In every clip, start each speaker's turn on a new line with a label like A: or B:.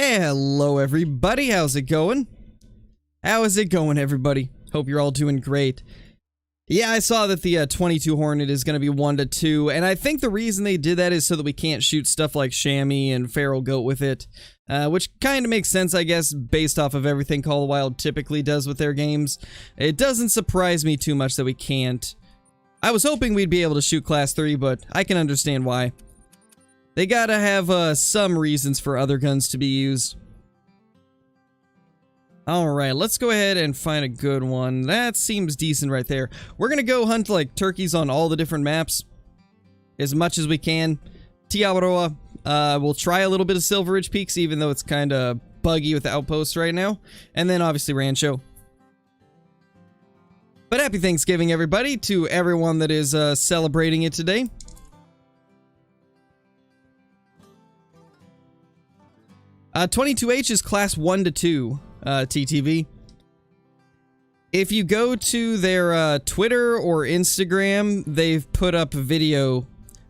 A: Hello everybody, how's it going? How is it going, everybody? Hope you're all doing great. Yeah, I saw that the 22 Hornet is going to be 1-2, and I think the reason they did that is so that we can't shoot stuff like Chamois and Feral Goat with it, which kind of makes sense, I guess, based off of everything Call of the Wild typically does with their games. It doesn't surprise me too much that we can't. I was hoping we'd be able to shoot Class 3, but I can understand why. They gotta have some reasons for other guns to be used. Alright, let's go ahead and find a good one. That seems decent right there. We're gonna go hunt like turkeys on all the different maps as much as we can. Tiawaroa, we'll try a little bit of Silver Ridge Peaks, even though it's kind of buggy with the outposts right now. And then obviously Rancho. But happy Thanksgiving, everybody, to everyone that is celebrating it today. 22H is class 1-2, TTV. If you go to their Twitter or Instagram, they've put up a video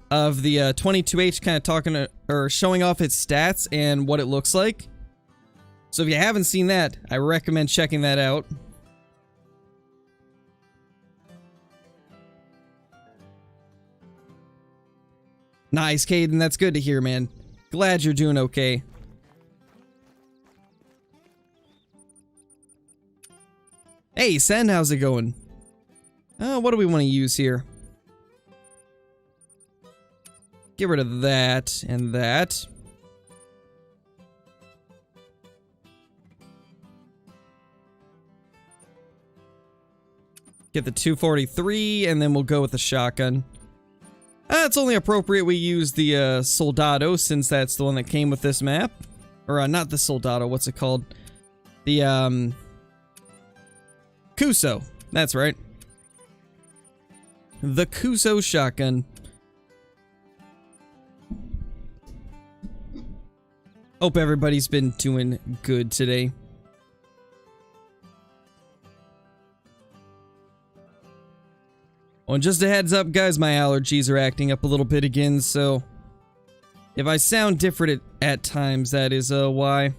A: of the 22H kind of talking or showing off its stats and what it looks like. So if you haven't seen that, I recommend checking that out. Nice, Caden. That's good to hear, man. Glad you're doing okay. Hey, Sen, how's it going? What do we want to use here? Get rid of that and that. Get the 243, and then we'll go with the shotgun. It's only appropriate we use the Soldado, since that's the one that came with this map. Or, not the Soldado, what's it called? The, Kuso. That's right. The Kuso shotgun. Hope everybody's been doing good today. Well, just a heads up, guys, my allergies are acting up a little bit again, so if I sound different at times, that is why.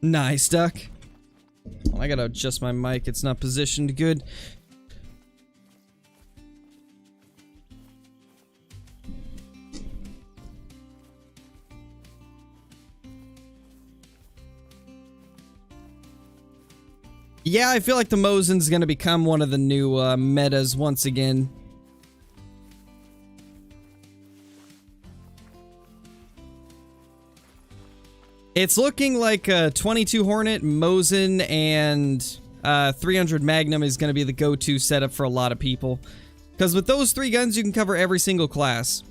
A: Nice, Duck. I gotta adjust my mic, it's not positioned good. Yeah, I feel like the Mosin's gonna become one of the new metas once again. It's looking like 22 Hornet, Mosin, and 300 Magnum is going to be the go-to setup for a lot of people. Because with those three guns, you can cover every single class.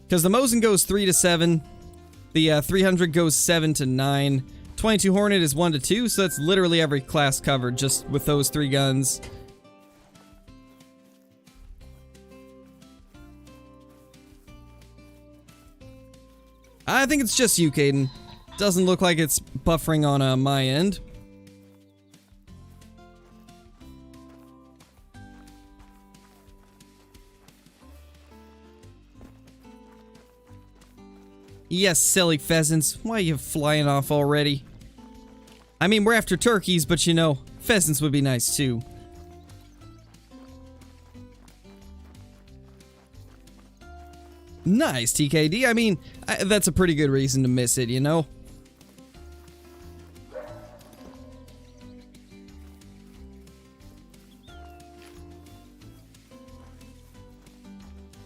A: Because the Mosin goes 3-7, the 300 goes 7-9, 22 Hornet is 1-2, so that's literally every class covered just with those three guns. I think it's just you, Caden. Doesn't look like it's buffering on my end. Yes, silly pheasants. Why are you flying off already? I mean, we're after turkeys, but you know, pheasants would be nice too. Nice, TKD. I mean, that's a pretty good reason to miss it, you know?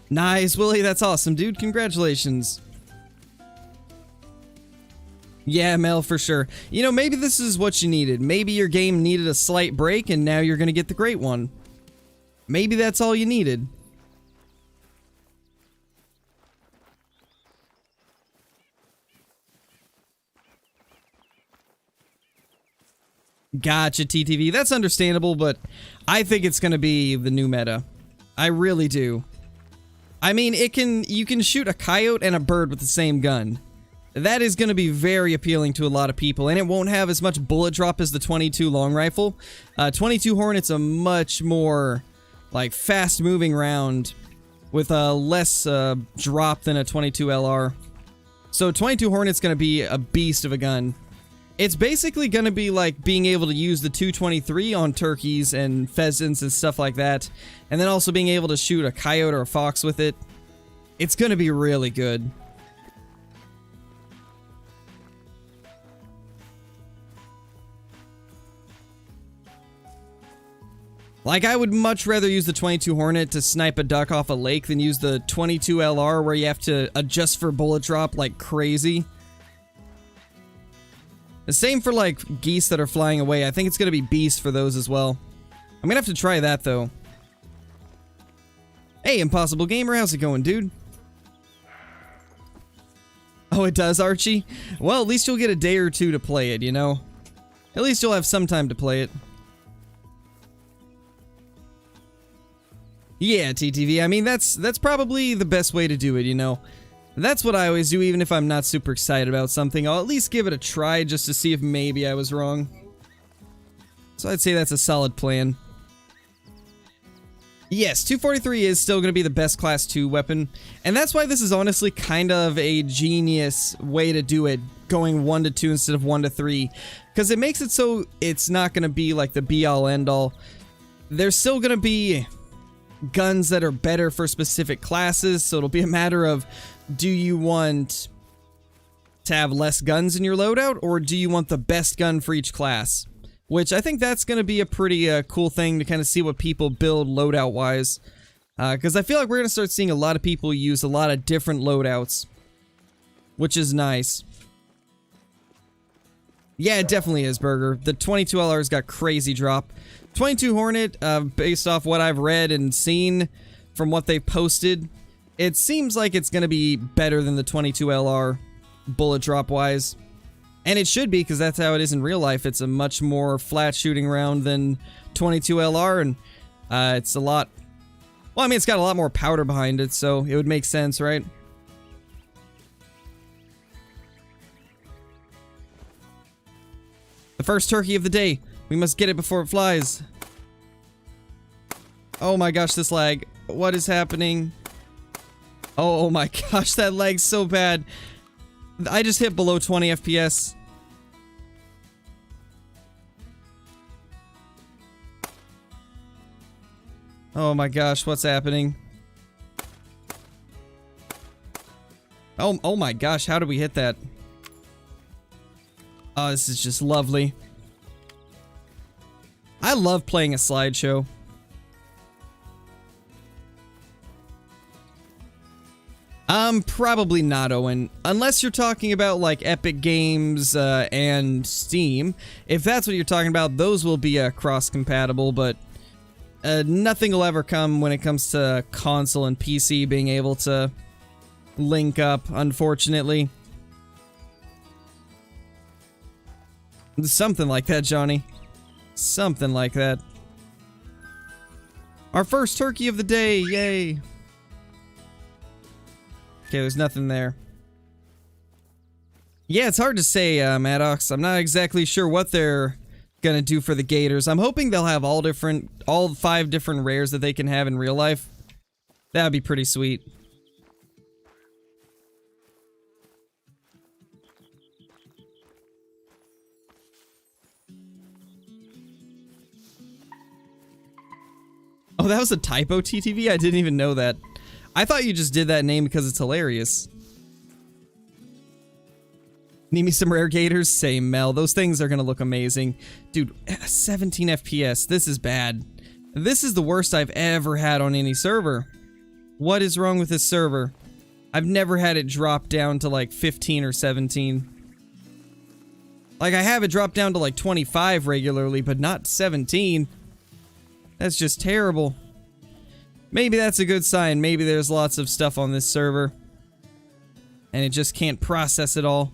A: Nice, Willie. That's awesome, dude. Congratulations. Yeah, Mel, for sure. You know, maybe this is what you needed. Maybe your game needed a slight break, and now you're gonna get the great one. Maybe that's all you needed. Gotcha, TTV. That's understandable, but I think it's gonna be the new meta. I really do. I mean, you can shoot a coyote and a bird with the same gun. that is going to be very appealing to a lot of people, and it won't have as much bullet drop as the 22 long rifle. 22 Hornet's a much more, like, fast-moving round with a less drop than a 22 LR. So 22 Hornet's going to be a beast of a gun. It's basically going to be like being able to use the 223 on turkeys and pheasants and stuff like that, and then also being able to shoot a coyote or a fox with it. It's going to be really good. Like, I would much rather use the 22 Hornet to snipe a duck off a lake than use the 22 LR where you have to adjust for bullet drop like crazy. The same for, like, geese that are flying away. I think it's going to be beasts for those as well. I'm going to have to try that, though. Hey, Impossible Gamer, how's it going, dude? Oh, it does, Archie? Well, at least you'll get a day or two to play it, you know? At least you'll have some time to play it. Yeah, TTV, I mean, that's probably the best way to do it, you know? That's what I always do, even if I'm not super excited about something. I'll at least give it a try just to see if maybe I was wrong. So I'd say that's a solid plan. Yes, 243 is still going to be the best Class 2 weapon, and that's why this is honestly kind of a genius way to do it, going 1 to 2 instead of 1 to 3, because it makes it so it's not going to be like the be-all, end-all. There's still going to be guns that are better for specific classes, so it'll be a matter of, do you want to have less guns in your loadout, or do you want the best gun for each class? Which I think that's going to be a pretty cool thing to kind of see what people build loadout-wise. Because I feel like we're going to start seeing a lot of people use a lot of different loadouts, which is nice. Yeah, it definitely is, Burger. The 22 LR's got crazy drop. 22 Hornet, based off what I've read and seen from what they've posted, it seems like it's going to be better than the 22 LR, bullet drop-wise. And it should be, because that's how it is in real life. It's a much more flat shooting round than 22 LR, and it's a lot... Well, I mean, it's got a lot more powder behind it, so it would make sense, right? The first turkey of the day. We must get it before it flies. Oh my gosh, this lag. What is happening? Oh my gosh, that lag's so bad. I just hit below 20 FPS. Oh my gosh, what's happening? Oh my gosh, how did we hit that? Oh, this is just lovely. I love playing a slideshow. Probably not, Owen. Unless you're talking about, like, Epic Games, and Steam. If that's what you're talking about, those will be, cross-compatible, but... nothing will ever come when it comes to console and PC being able to link up, unfortunately. Something like that, Johnny. Something like that. Our first turkey of the day, yay! Okay, there's nothing there. Yeah, it's hard to say, Maddox. I'm not exactly sure what they're gonna do for the gators. I'm hoping they'll have all 5 different rares that they can have in real life. That'd be pretty sweet. Oh, that was a typo, TTV? I didn't even know that. I thought you just did that name because it's hilarious. Need me some rare gators? Same, Mel. Those things are gonna look amazing. Dude, 17 FPS. This is bad. This is the worst I've ever had on any server. What is wrong with this server? I've never had it drop down to like 15 or 17. Like, I have it drop down to like 25 regularly, but not 17. That's just terrible. Maybe that's a good sign. Maybe there's lots of stuff on this server, and it just can't process it all.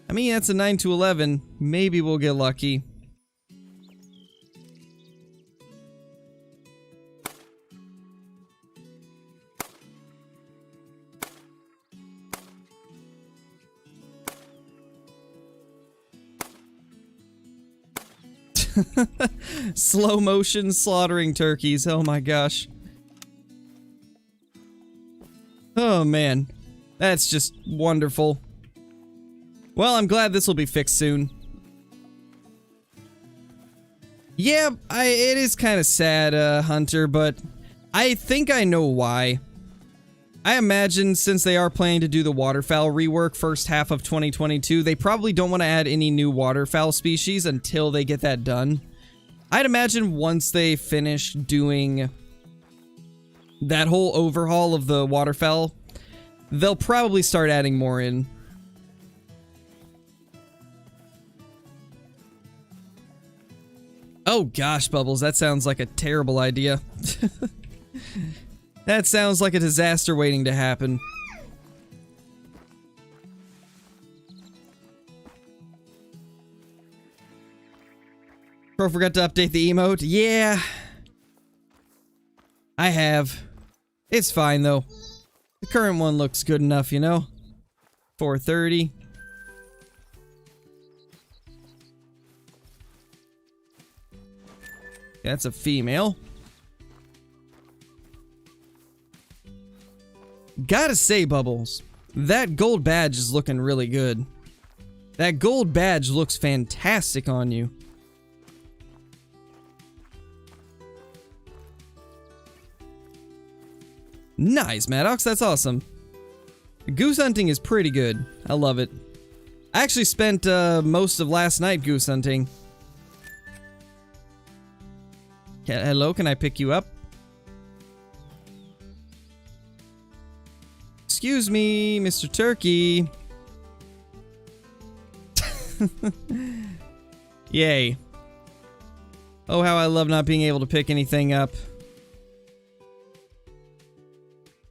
A: I mean, that's a 9 to 11. Maybe we'll get lucky. Slow motion slaughtering turkeys. Oh my gosh. Oh man. That's just wonderful. Well, I'm glad this will be fixed soon. Yeah, it is kind of sad, Hunter, but I think I know why. I imagine since they are planning to do the waterfowl rework first half of 2022, they probably don't want to add any new waterfowl species until they get that done. I'd imagine once they finish doing that whole overhaul of the waterfowl, they'll probably start adding more in. Oh gosh, Bubbles, that sounds like a terrible idea. That sounds like a disaster waiting to happen. Bro, forgot to update the emote? Yeah. I have. It's fine, though. The current one looks good enough, you know? 430. That's a female. Gotta say, Bubbles, that gold badge is looking really good. That gold badge looks fantastic on you. Nice, Maddox, that's awesome. Goose hunting is pretty good. I love it. I actually spent most of last night goose hunting. Hello, can I pick you up? Excuse me, Mr. Turkey. Yay. Oh, how I love not being able to pick anything up.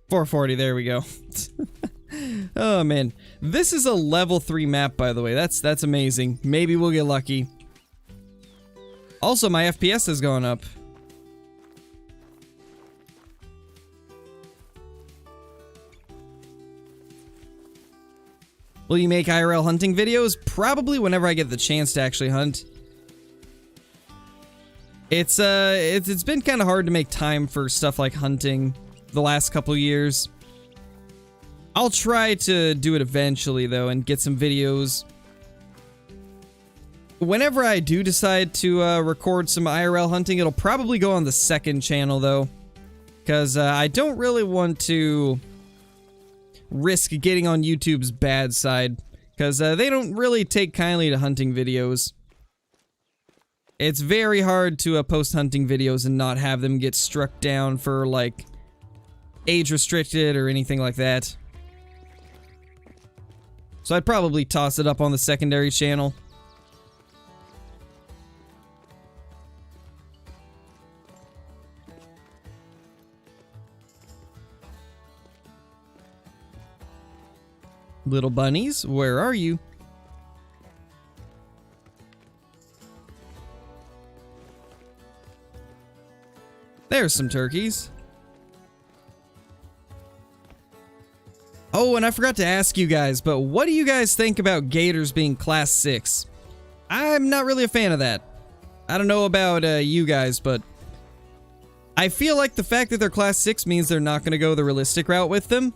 A: 440, there we go. Oh man, this is a level 3 map, by the way. That's amazing. Maybe we'll get lucky. Also, my FPS has gone up. Will you make IRL hunting videos? Probably whenever I get the chance to actually hunt. It's been kind of hard to make time for stuff like hunting the last couple years. I'll try to do it eventually though and get some videos. Whenever I do decide to record some IRL hunting, it'll probably go on the second channel though, because I don't really want to risk getting on YouTube's bad side, because they don't really take kindly to hunting videos. It's very hard to post hunting videos and not have them get struck down for like age restricted or anything like that. So I'd probably toss it up on the secondary channel. Little bunnies, where are you? There's some turkeys. Oh, and I forgot to ask you guys, but what do you guys think about gators being class 6? I'm not really a fan of that. I don't know about you guys, but I feel like the fact that they're class 6 means they're not going to go the realistic route with them.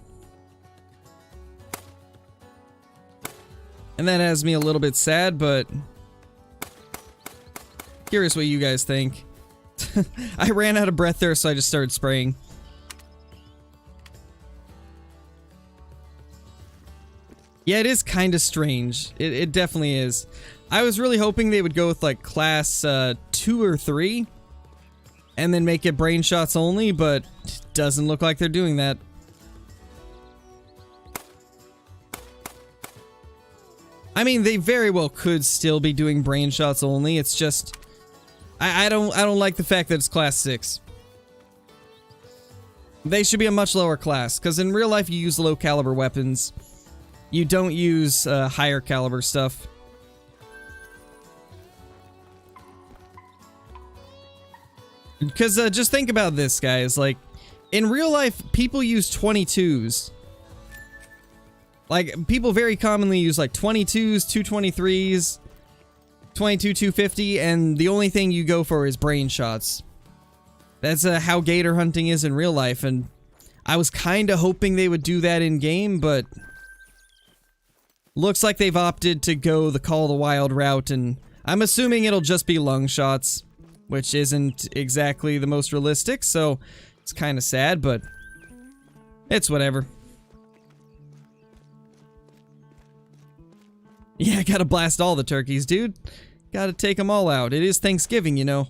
A: And that has me a little bit sad, but curious what you guys think. I ran out of breath there, so I just started spraying. Yeah, it is kind of strange. It definitely is. I was really hoping they would go with like class 2 or 3 and then make it brain shots only, but it doesn't look like they're doing that. I mean, they very well could still be doing brain shots only. It's just I don't like the fact that it's class 6. They should be a much lower class, because in real life you use low caliber weapons. You don't use higher caliber stuff. Because just think about this, guys. Like, in real life, people use 22s. Like, people very commonly use like 22s, 223s. 22,250, and the only thing you go for is brain shots. That's how gator hunting is in real life, and I was kind of hoping they would do that in game, but looks like they've opted to go the Call of the Wild route, and I'm assuming it'll just be lung shots, which isn't exactly the most realistic, so it's kind of sad, but it's whatever. Yeah, gotta blast all the turkeys, dude. Gotta take them all out. It is Thanksgiving, you know.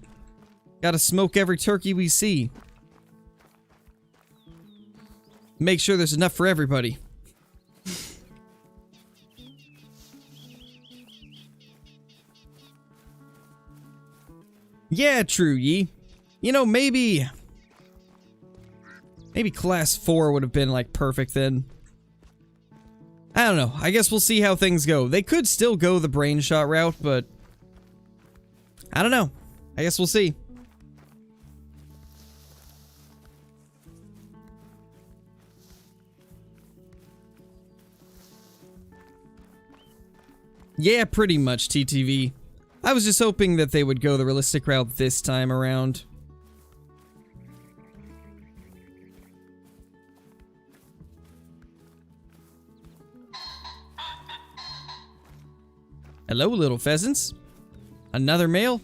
A: Gotta smoke every turkey we see. Make sure there's enough for everybody. Yeah, true, Yi. You know, maybe class 4 would have been, like, perfect then. I don't know. I guess we'll see how things go. They could still go the brain shot route, but I don't know. I guess we'll see. Yeah, pretty much, TTV. I was just hoping that they would go the realistic route this time around. Hello, little pheasants. Another male?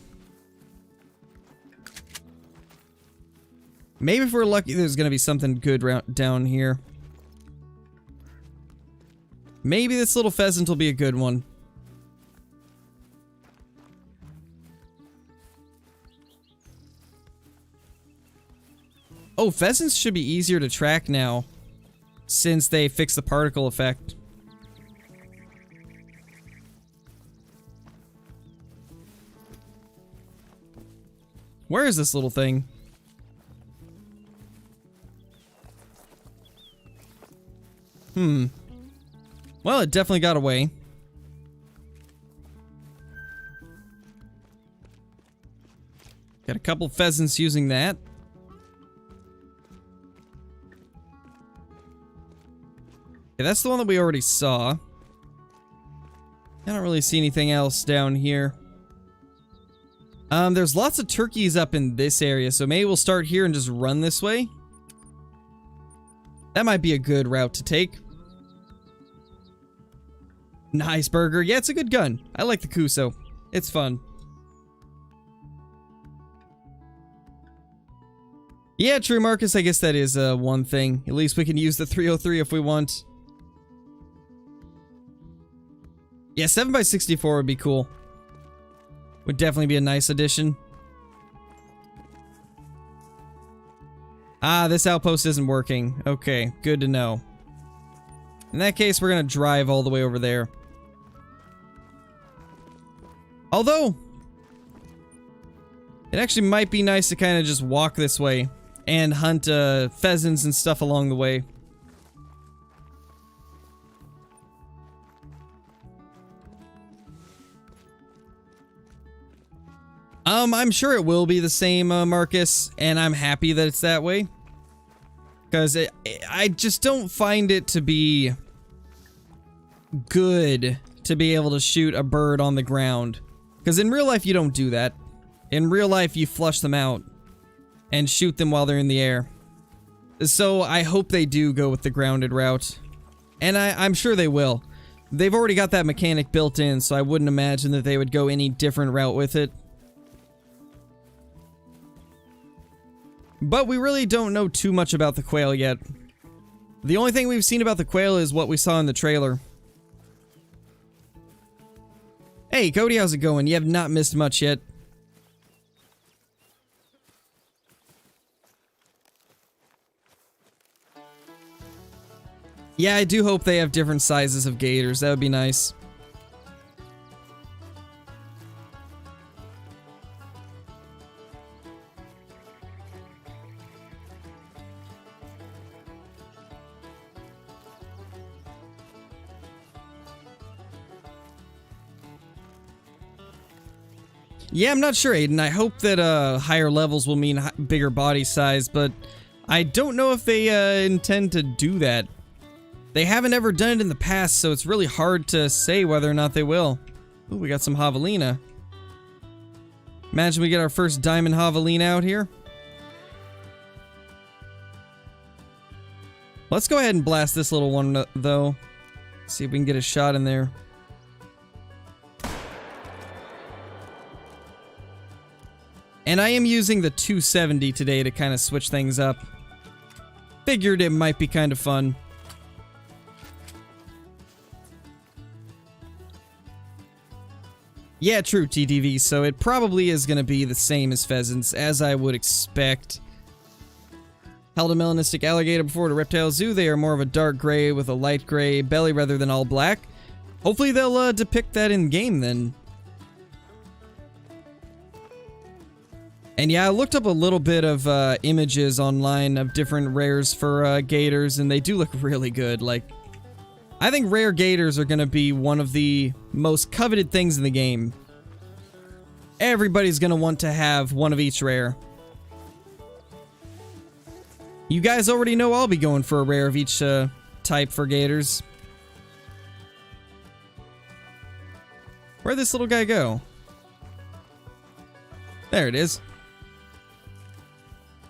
A: Maybe if we're lucky, there's gonna be something good down here. Maybe this little pheasant will be a good one. Oh, pheasants should be easier to track now, since they fixed the particle effect. Where is this little thing? Well, it definitely got away. Got a couple pheasants using that. Yeah, that's the one that we already saw. I don't really see anything else down here. There's lots of turkeys up in this area, so maybe we'll start here and just run this way. That might be a good route to take. Nice burger. Yeah, it's a good gun. I like the Kuso. It's fun. Yeah, true, Marcus. I guess that is one thing. At least we can use the 303 if we want. Yeah, 7x64 would be cool. Would definitely be a nice addition. Ah, this outpost isn't working. Okay, good to know. In that case, we're gonna drive all the way over there. Although, it actually might be nice to kind of just walk this way and hunt pheasants and stuff along the way. I'm sure it will be the same, Marcus, and I'm happy that it's that way. Because I just don't find it to be good to be able to shoot a bird on the ground. Because in real life, you don't do that. In real life, you flush them out and shoot them while they're in the air. So I hope they do go with the grounded route. And I'm sure they will. They've already got that mechanic built in, so I wouldn't imagine that they would go any different route with it. But we really don't know too much about the quail yet. The only thing we've seen about the quail is what we saw in the trailer. Hey, Cody, how's it going? You have not missed much yet. Yeah, I do hope they have different sizes of gators. That would be nice. Yeah, I'm not sure, Aiden. I hope that higher levels will mean bigger body size, but I don't know if they intend to do that. They haven't ever done it in the past, so it's really hard to say whether or not they will. Ooh, we got some javelina. Imagine we get our first diamond javelin out here. Let's go ahead and blast this little one, though. See if we can get a shot in there. And I am using the 270 today to kind of switch things up. Figured it might be kind of fun. Yeah, true, TTV, so it probably is going to be the same as pheasants, as I would expect. Held a melanistic alligator before at a reptile zoo. They are more of a dark gray with a light gray belly rather than all black. Hopefully they'll depict that in game then. And yeah, I looked up a little bit of images online of different rares for gators, and they do look really good. Like, I think rare gators are going to be one of the most coveted things in the game. Everybody's going to want to have one of each rare. You guys already know I'll be going for a rare of each type for gators. Where'd this little guy go? There it is.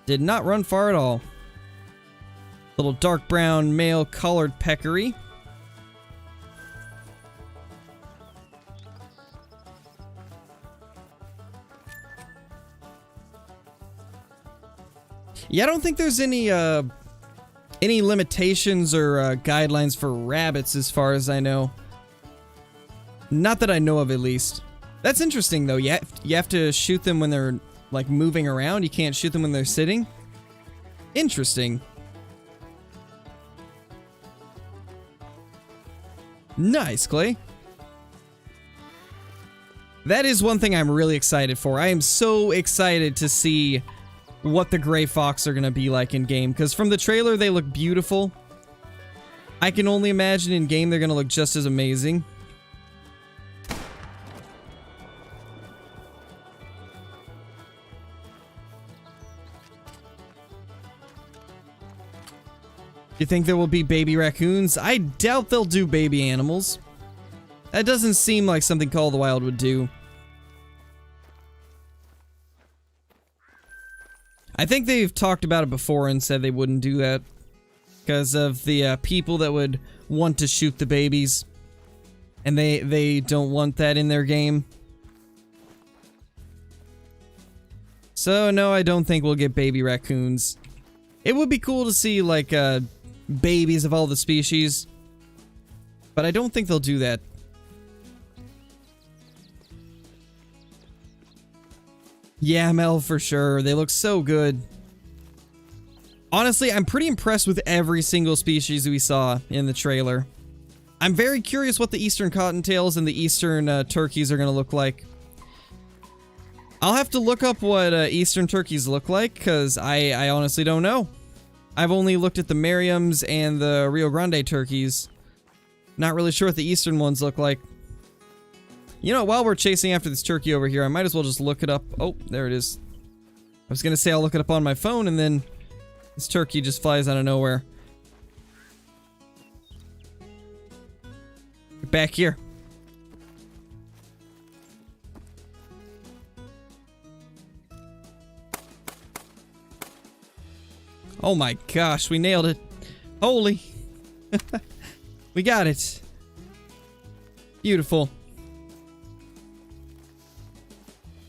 A: Did not run far at all. Little dark brown male collared peccary. Yeah, I don't think there's any limitations or guidelines for rabbits as far as I know. Not that I know of, at least. That's interesting, though. You have to shoot them when they're, like, moving around. You can't shoot them when they're sitting. Interesting. Nice, Clay. That is one thing I'm really excited for. I am so excited to see what the gray fox are going to be like in game, because from the trailer they look beautiful. I can only imagine in game they're going to look just as amazing. You think there will be baby raccoons? I doubt they'll do baby animals. That doesn't seem like something Call of the Wild would do. I think they've talked about it before and said they wouldn't do that because of the people that would want to shoot the babies, and they don't want that in their game. So no, I don't think we'll get baby raccoons. It would be cool to see like babies of all the species, but I don't think they'll do that. Yeah, Mel, for sure. They look so good. Honestly, I'm pretty impressed with every single species we saw in the trailer. I'm very curious what the eastern cottontails and the eastern turkeys are going to look like. I'll have to look up what eastern turkeys look like, because I honestly don't know. I've only looked at the Merriams and the Rio Grande turkeys. Not really sure what the eastern ones look like. You know, while we're chasing after this turkey over here, I might as well just look it up. Oh, there it is. I was gonna say I'll look it up on my phone, and then this turkey just flies out of nowhere. Get back here. Oh my gosh, we nailed it. Holy. We got it. Beautiful.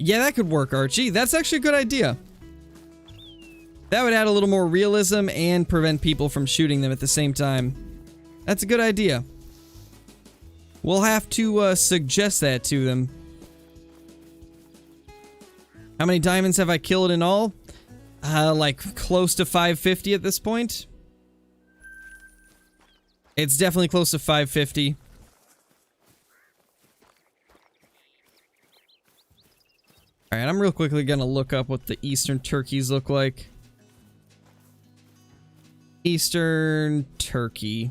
A: Yeah, that could work, Archie. That's actually a good idea. That would add a little more realism and prevent people from shooting them at the same time. That's a good idea. We'll have to suggest that to them. How many diamonds have I killed in all? Like close to 550 at this point. It's definitely close to 550. Alright, I'm real quickly gonna look up what the eastern turkeys look like. Eastern turkey.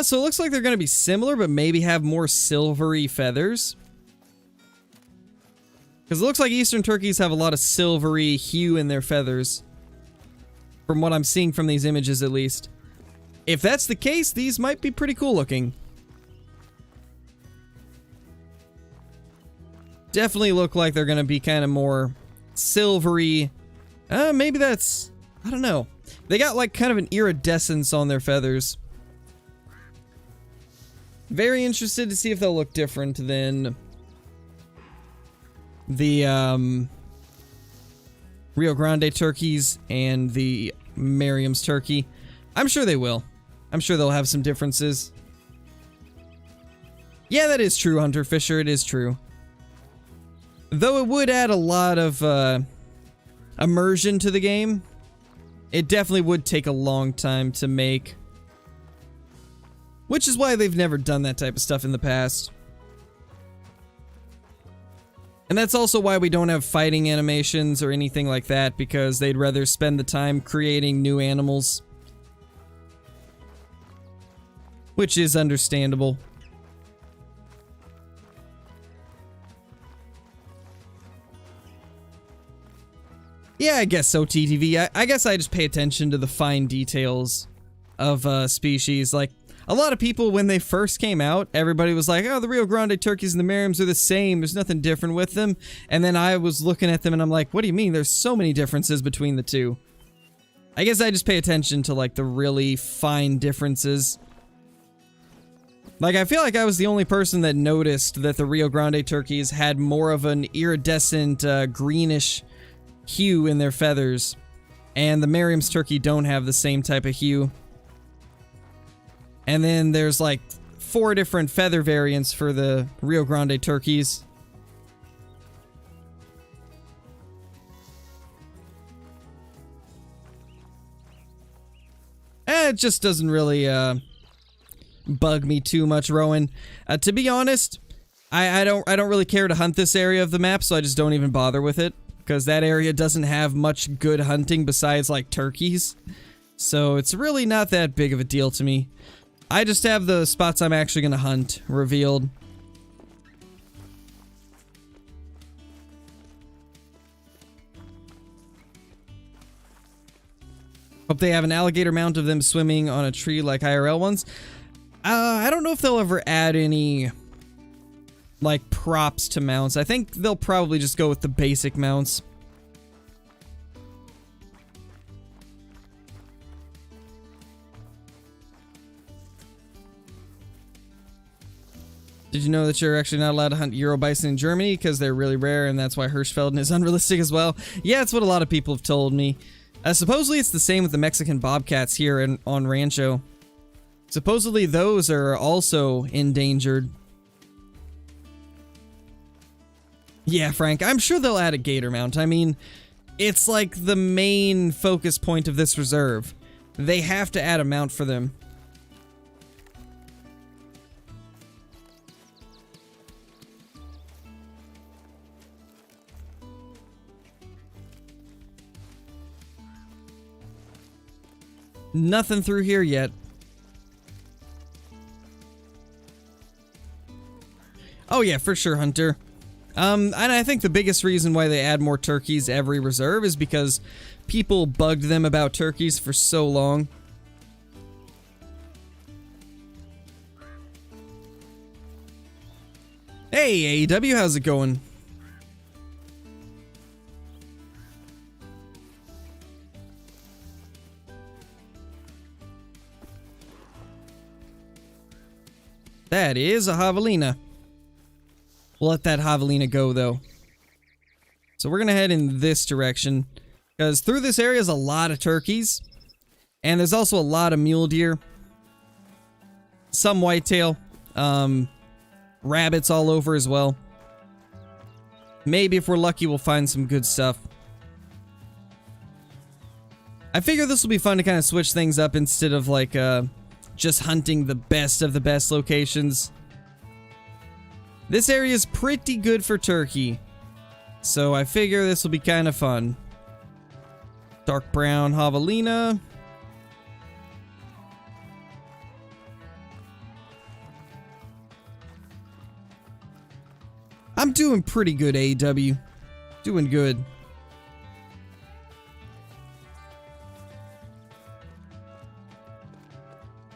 A: So it looks like they're gonna be similar, but maybe have more silvery feathers. Because it looks like eastern turkeys have a lot of silvery hue in their feathers. From what I'm seeing from these images, at least. if that's the case, these might be pretty cool looking. Definitely look like they're going to be kind of more silvery. Maybe that's, I don't know. They got like kind of an iridescence on their feathers. Very interested to see if they'll look different than the Rio Grande turkeys and the Merriam's turkey. I'm sure they will. I'm sure they'll have some differences. Yeah, that is true, Hunter Fisher. It is true. Though it would add a lot of immersion to the game, it definitely would take a long time to make. Which is why they've never done that type of stuff in the past. And that's also why we don't have fighting animations or anything like that, because they'd rather spend the time creating new animals. Which is understandable. Yeah, I guess so, TTV. I guess I just pay attention to the fine details of species. Like, a lot of people, when they first came out, everybody was like, oh, the Rio Grande turkeys and the Merriams are the same. There's nothing different with them. And then I was looking at them and I'm like, what do you mean? There's so many differences between the two. I guess I just pay attention to, like, the really fine differences. Like, I feel like I was the only person that noticed that the Rio Grande turkeys had more of an iridescent, greenish hue in their feathers. And the Merriam's turkey don't have the same type of hue. And then there's like 4 different feather variants for the Rio Grande turkeys. It just doesn't really bug me too much, Rowan. To be honest, I don't really care to hunt this area of the map, so I just don't even bother with it, because that area doesn't have much good hunting besides like turkeys. So it's really not that big of a deal to me. I just have the spots I'm actually going to hunt revealed. Hope they have an alligator mount of them swimming on a tree like IRL ones. I don't know if they'll ever add any, like, props to mounts. I think they'll probably just go with the basic mounts. Did you know that you're actually not allowed to hunt Euro bison in Germany because they're really rare, and that's why Hirschfelden is unrealistic as well? Yeah, it's what a lot of people have told me. Supposedly it's the same with the Mexican bobcats here on Rancho. Supposedly those are also endangered. Yeah, Frank, I'm sure they'll add a gator mount. I mean, it's like the main focus point of this reserve. They have to add a mount for them. Nothing through here yet. Oh yeah, for sure, Hunter. And I think the biggest reason why they add more turkeys every reserve is because people bugged them about turkeys for so long. Hey, AEW, how's it going? That is a javelina. We'll let that javelina go, though. So we're gonna head in this direction, because through this area is a lot of turkeys, and there's also a lot of mule deer, some whitetail, rabbits all over as well. Maybe if we're lucky, we'll find some good stuff. I figure this will be fun to kind of switch things up instead of like just hunting the best of the best locations. This area is pretty good for turkey, so I figure this will be kind of fun. Dark brown javelina. I'm doing pretty good, AEW. Doing good.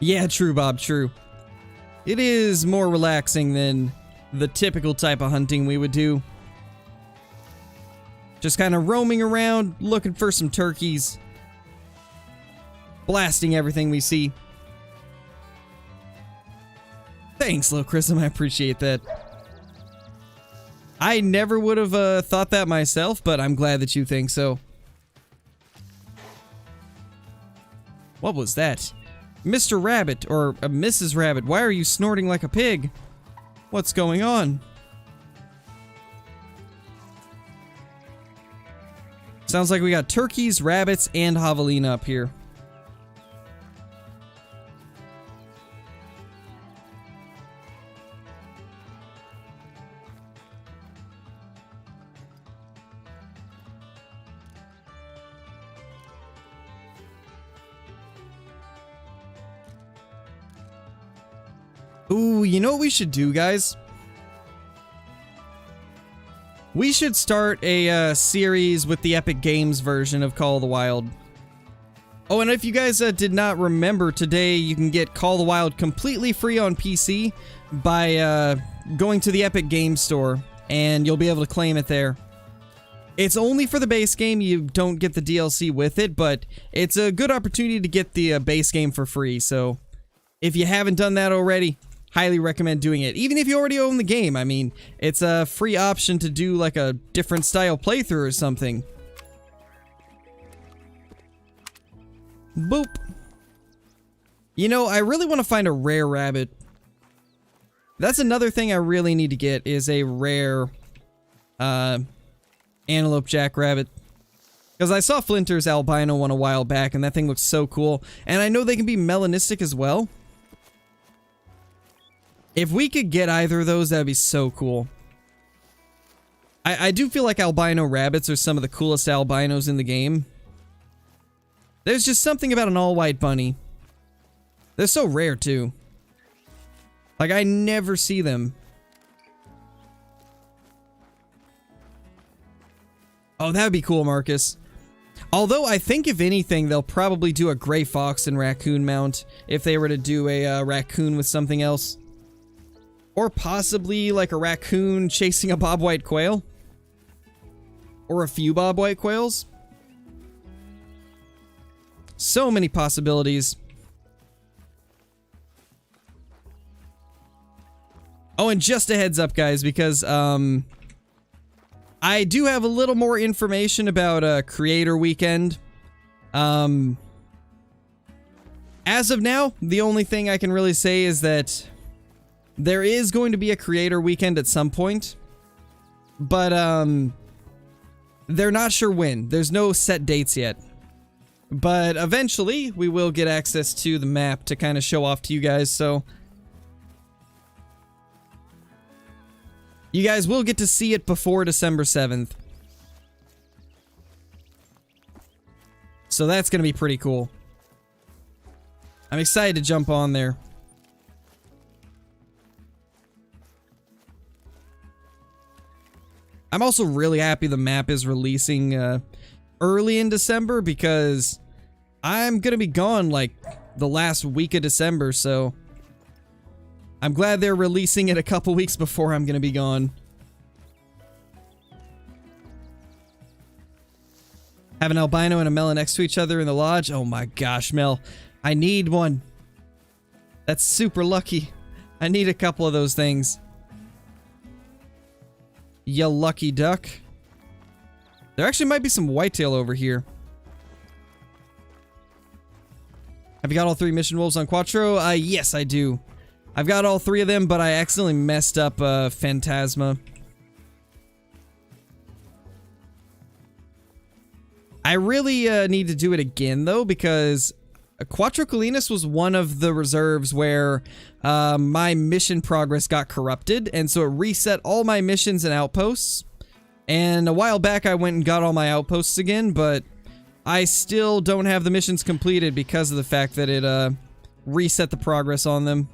A: Yeah, true, Bob, true. It is more relaxing than the typical type of hunting we would do. Just kind of roaming around, looking for some turkeys. Blasting everything we see. Thanks, Low Chrism, I appreciate that. I never would have thought that myself, but I'm glad that you think so. What was that? Mr. Rabbit, or Mrs. Rabbit, why are you snorting like a pig? What's going on? Sounds like we got turkeys, rabbits, and javelina up here. Ooh, you know what we should do, guys? We should start a series with the Epic Games version of Call of the Wild. Oh, and if you guys did not remember, today you can get Call of the Wild completely free on PC by going to the Epic Games Store, and you'll be able to claim it there. It's only for the base game, you don't get the DLC with it, but it's a good opportunity to get the base game for free, so if you haven't done that already, highly recommend doing it. Even if you already own the game, I mean, it's a free option to do like a different style playthrough or something. Boop. You know, I really want to find a rare rabbit. That's another thing I really need to get, is a rare antelope jackrabbit. Because I saw Flinter's albino one a while back, and that thing looks so cool. And I know they can be melanistic as well. If we could get either of those, that'd be so cool. I do feel like albino rabbits are some of the coolest albinos in the game. There's just something about an all-white bunny. They're so rare, too. Like, I never see them. Oh, that would be cool, Marcus. Although, I think if anything, they'll probably do a gray fox and raccoon mount if they were to do a raccoon with something else. Or possibly like a raccoon chasing a bobwhite quail. Or a few bobwhite quails. So many possibilities. Oh, and just a heads up, guys, because I do have a little more information about Creator Weekend. As of now, the only thing I can really say is that there is going to be a Creator Weekend at some point, but they're not sure when. There's no set dates yet. But eventually, we will get access to the map to kind of show off to you guys, so you guys will get to see it before December 7th. So that's going to be pretty cool. I'm excited to jump on there. I'm also really happy the map is releasing early in December because I'm gonna be gone like the last week of December, so I'm glad they're releasing it a couple weeks before I'm gonna be gone. Have an albino and a melon next to each other in the lodge? Oh my gosh, Mel. I need one. That's super lucky. I need a couple of those things. You lucky duck. There actually might be some whitetail over here. Have you got all 3 mission wolves on Quattro? Yes, I do. I've got all 3 of them, but I accidentally messed up Phantasma. I really need to do it again, though, because Quattro Colinas was one of the reserves where my mission progress got corrupted, and so it reset all my missions and outposts. And a while back I went and got all my outposts again, but I still don't have the missions completed because of the fact that it reset the progress on them.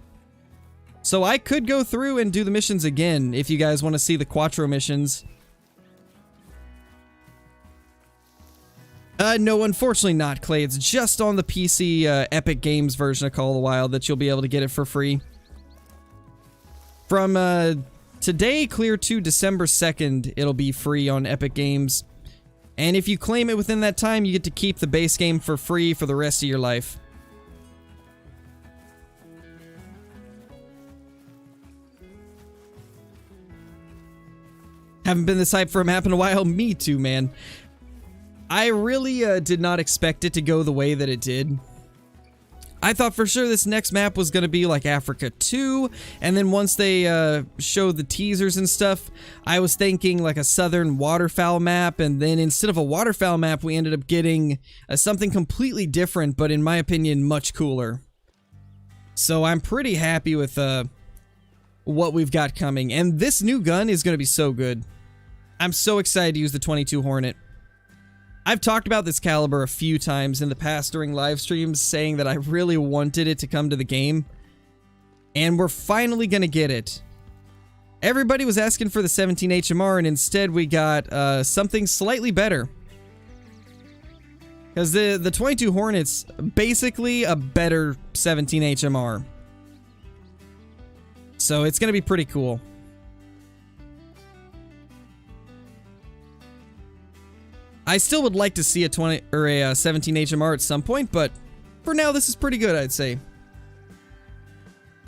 A: So I could go through and do the missions again if you guys want to see the Quattro missions. No, unfortunately not, Clay. It's just on the PC Epic Games version of Call of the Wild that you'll be able to get it for free. From today clear to December 2nd, it'll be free on Epic Games. And if you claim it within that time, you get to keep the base game for free for the rest of your life. Haven't been this hyped for a map in a while. Me too, man. I really did not expect it to go the way that it did. I thought for sure this next map was going to be like Africa 2, and then once they showed the teasers and stuff, I was thinking like a southern waterfowl map, and then instead of a waterfowl map, we ended up getting something completely different, but in my opinion, much cooler. So I'm pretty happy with what we've got coming, and this new gun is going to be so good. I'm so excited to use the 22 Hornet. I've talked about this caliber a few times in the past during live streams, saying that I really wanted it to come to the game. And we're finally going to get it. Everybody was asking for the 17 HMR, and instead we got something slightly better. Because the 22 Hornet's basically a better 17 HMR. So it's going to be pretty cool. I still would like to see a 20 or a 17 HMR at some point, but for now this is pretty good, I'd say.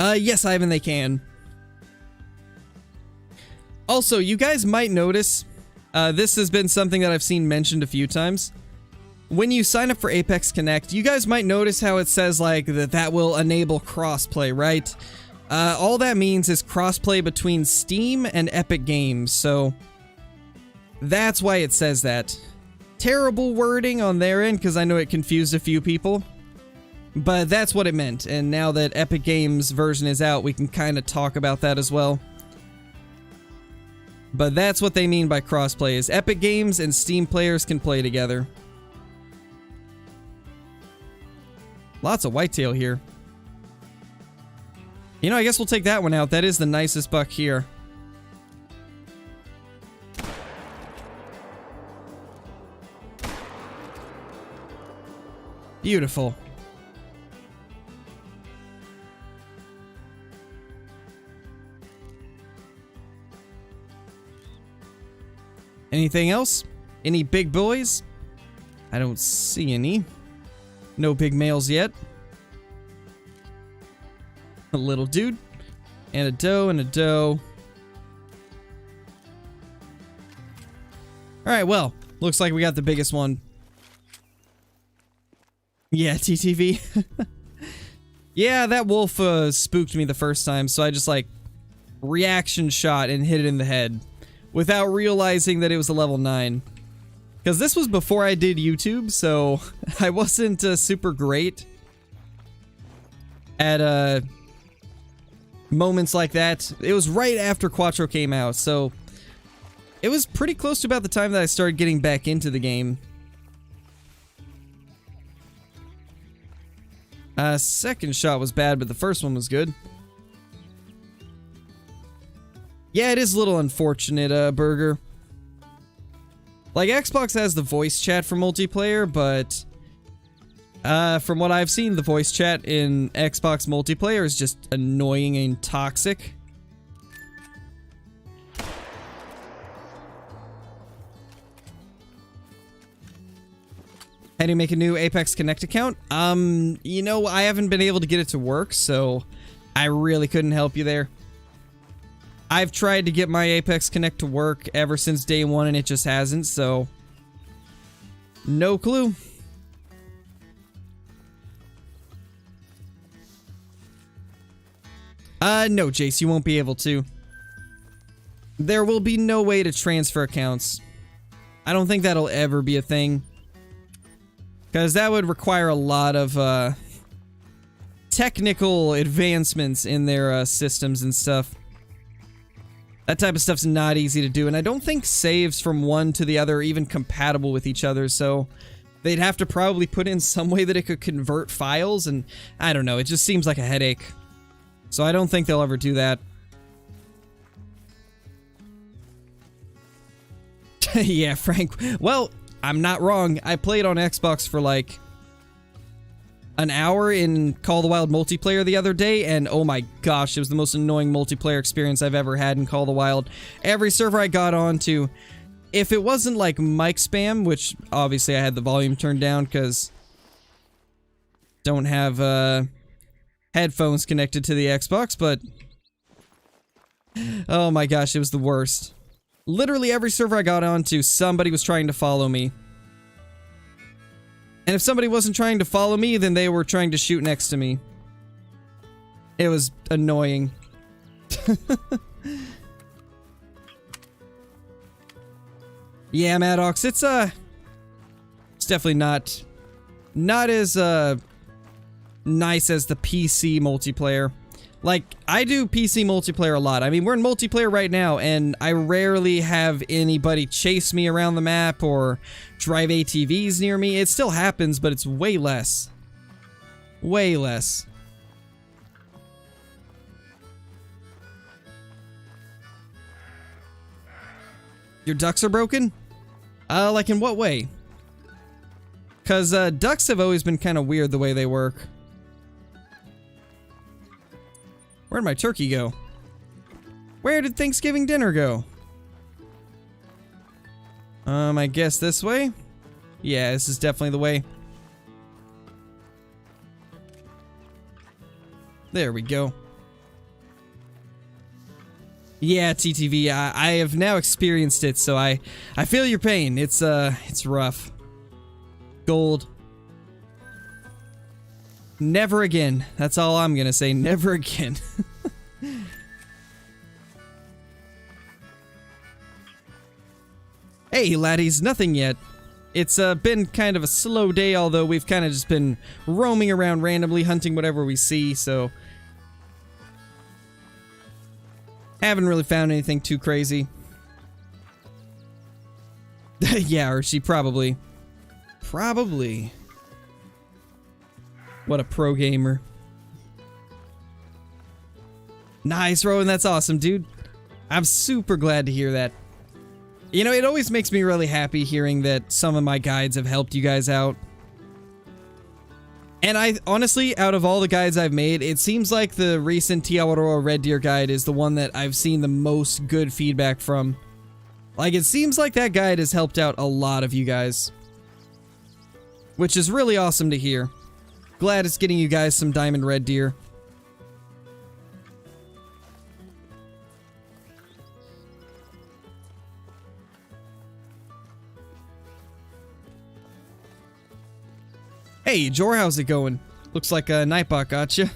A: Yes, Ivan, they can. Also, you guys might notice, this has been something that I've seen mentioned a few times. When you sign up for Apex Connect, you guys might notice how it says like that will enable crossplay, right? All that means is crossplay between Steam and Epic Games, so that's why it says that. Terrible wording on their end, because I know it confused a few people. But that's what it meant, and now that Epic Games version is out, we can kind of talk about that as well. But that's what they mean by crossplay, is Epic Games and Steam players can play together. Lots of whitetail here. You know, I guess we'll take that one out. That is the nicest buck here. Beautiful. Anything else? Any big boys? I don't see any. No big males yet. A little dude. And a doe and a doe. Alright, well, looks like we got the biggest one. Yeah, TTV. Yeah, that wolf spooked me the first time, so I just like reaction shot and hit it in the head without realizing that it was a level 9. Because this was before I did YouTube, so I wasn't super great at moments like that. It was right after Quattro came out, so it was pretty close to about the time that I started getting back into the game. Second shot was bad, but the first one was good. Yeah, it is a little unfortunate, Burger. Like, Xbox has the voice chat for multiplayer, but from what I've seen, the voice chat in Xbox multiplayer is just annoying and toxic. How do you make a new Apex Connect account? You know, I haven't been able to get it to work, so I really couldn't help you there. I've tried to get my Apex Connect to work ever since day one, and it just hasn't, so no clue. No, Jace, you won't be able to. There will be no way to transfer accounts. I don't think that'll ever be a thing. Because that would require a lot of technical advancements in their systems and stuff. That type of stuff's not easy to do, and I don't think saves from one to the other are even compatible with each other, so they'd have to probably put in some way that it could convert files, and I don't know, it just seems like a headache. So I don't think they'll ever do that. Yeah, Frank. Well, I'm not wrong. I played on Xbox for like an hour in Call of the Wild multiplayer the other day, and oh my gosh, it was the most annoying multiplayer experience I've ever had in Call of the Wild. Every server I got onto, if it wasn't like mic spam, which obviously I had the volume turned down because don't have headphones connected to the Xbox, but oh my gosh, it was the worst. Literally every server I got onto, somebody was trying to follow me. And if somebody wasn't trying to follow me, then they were trying to shoot next to me. It was annoying. Yeah, Maddox, it's definitely not as nice as the PC multiplayer. Like, I do PC multiplayer a lot. I mean, we're in multiplayer right now, and I rarely have anybody chase me around the map or drive ATVs near me. It still happens, but it's way less. Way less. Your ducks are broken? Like in what way? Because, ducks have always been kind of weird the way they work. Where'd my turkey go? Where did Thanksgiving dinner go? I guess this way? Yeah, this is definitely the way. There we go. Yeah, TTV, I have now experienced it, so I feel your pain. It's rough. Gold. Never again. That's all I'm gonna say. Never again. Hey, laddies, nothing yet. It's been kind of a slow day, although we've kind of just been roaming around randomly, hunting whatever we see, so haven't really found anything too crazy. Yeah, or she probably. Probably. What a pro gamer. Nice, Rowan, that's awesome, dude. I'm super glad to hear that. You know, it always makes me really happy hearing that some of my guides have helped you guys out. And I, honestly, out of all the guides I've made, it seems like the recent Tiawaroa Red Deer guide is the one that I've seen the most good feedback from. Like, it seems like that guide has helped out a lot of you guys. Which is really awesome to hear. Glad it's getting you guys some diamond red deer. Hey, Jor, how's it going? Looks like a Nightbot gotcha.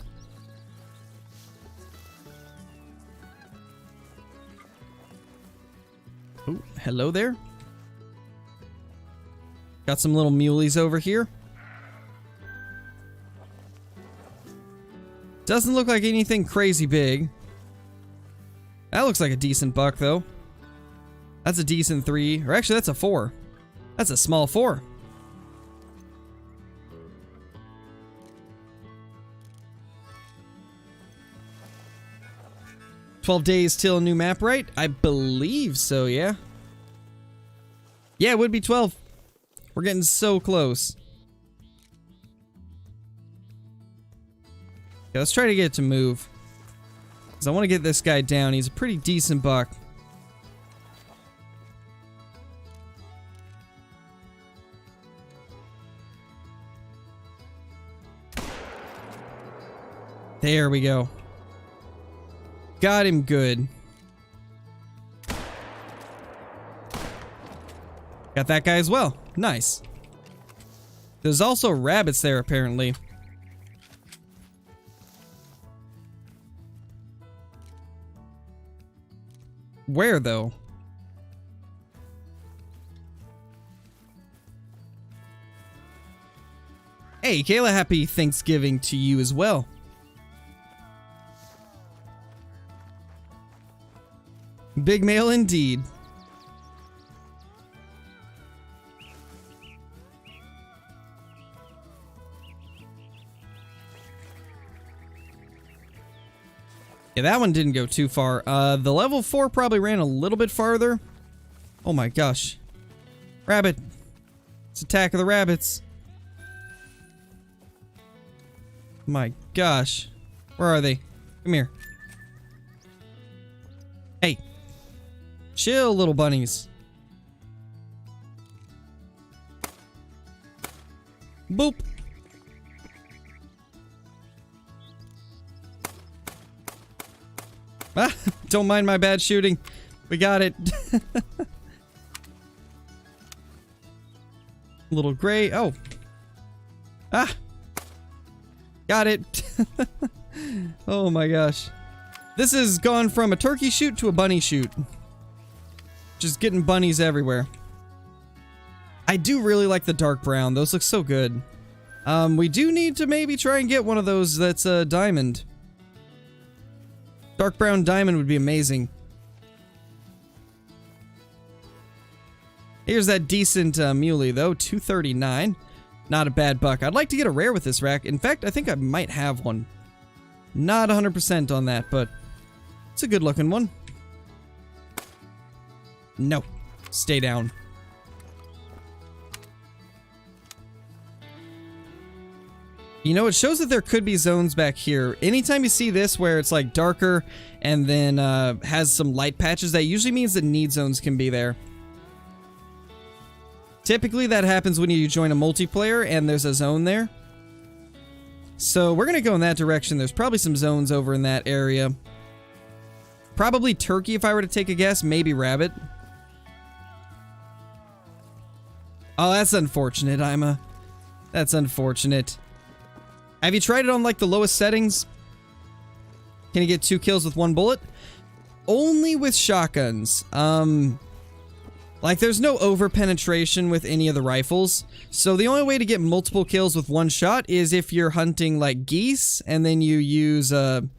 A: Oh, hello there. Got some little muleys over here. Doesn't look like anything crazy big. That looks like a decent buck, though. That's a decent 3. Or actually, that's a 4. That's a small 4. "12 days till a new map, right?" I believe so, yeah. Yeah, it would be 12. We're getting so close. Yeah, let's try to get it to move. Because I want to get this guy down. He's a pretty decent buck. There we go. Got him good. Got that guy as well. Nice. There's also rabbits there, apparently. Where, though? Hey, Kayla, happy Thanksgiving to you as well. Big male indeed. Yeah, that one didn't go too far. The level 4 probably ran a little bit farther. Oh my gosh. Rabbit. It's Attack of the Rabbits. My gosh. Where are they? Come here. Hey. Chill, little bunnies. Boop. Ah, don't mind my bad shooting. We got it. Little gray. Oh. Ah. Got it. Oh my gosh. This has gone from a turkey shoot to a bunny shoot. Just getting bunnies everywhere. I do really like the dark brown. Those look so good. We do need to maybe try and get one of those that's a diamond. Dark brown diamond would be amazing. Here's that decent muley though, 239. Not a bad buck. I'd like to get a rare with this rack. In fact, I think I might have one. Not 100% on that, but it's a good looking one. No. Stay down. You know, it shows that there could be zones back here. Anytime you see this where it's like darker and then has some light patches, that usually means that need zones can be there. Typically that happens when you join a multiplayer and there's a zone there. So we're going to go in that direction. There's probably some zones over in that area. Probably turkey if I were to take a guess. Maybe rabbit. Oh, that's unfortunate, Ima. That's unfortunate. Have you tried it on like the lowest settings? Can you get 2 kills with 1 bullet? Only with shotguns. Like there's no over penetration with any of the rifles. So the only way to get multiple kills with 1 shot is if you're hunting like geese and then you use one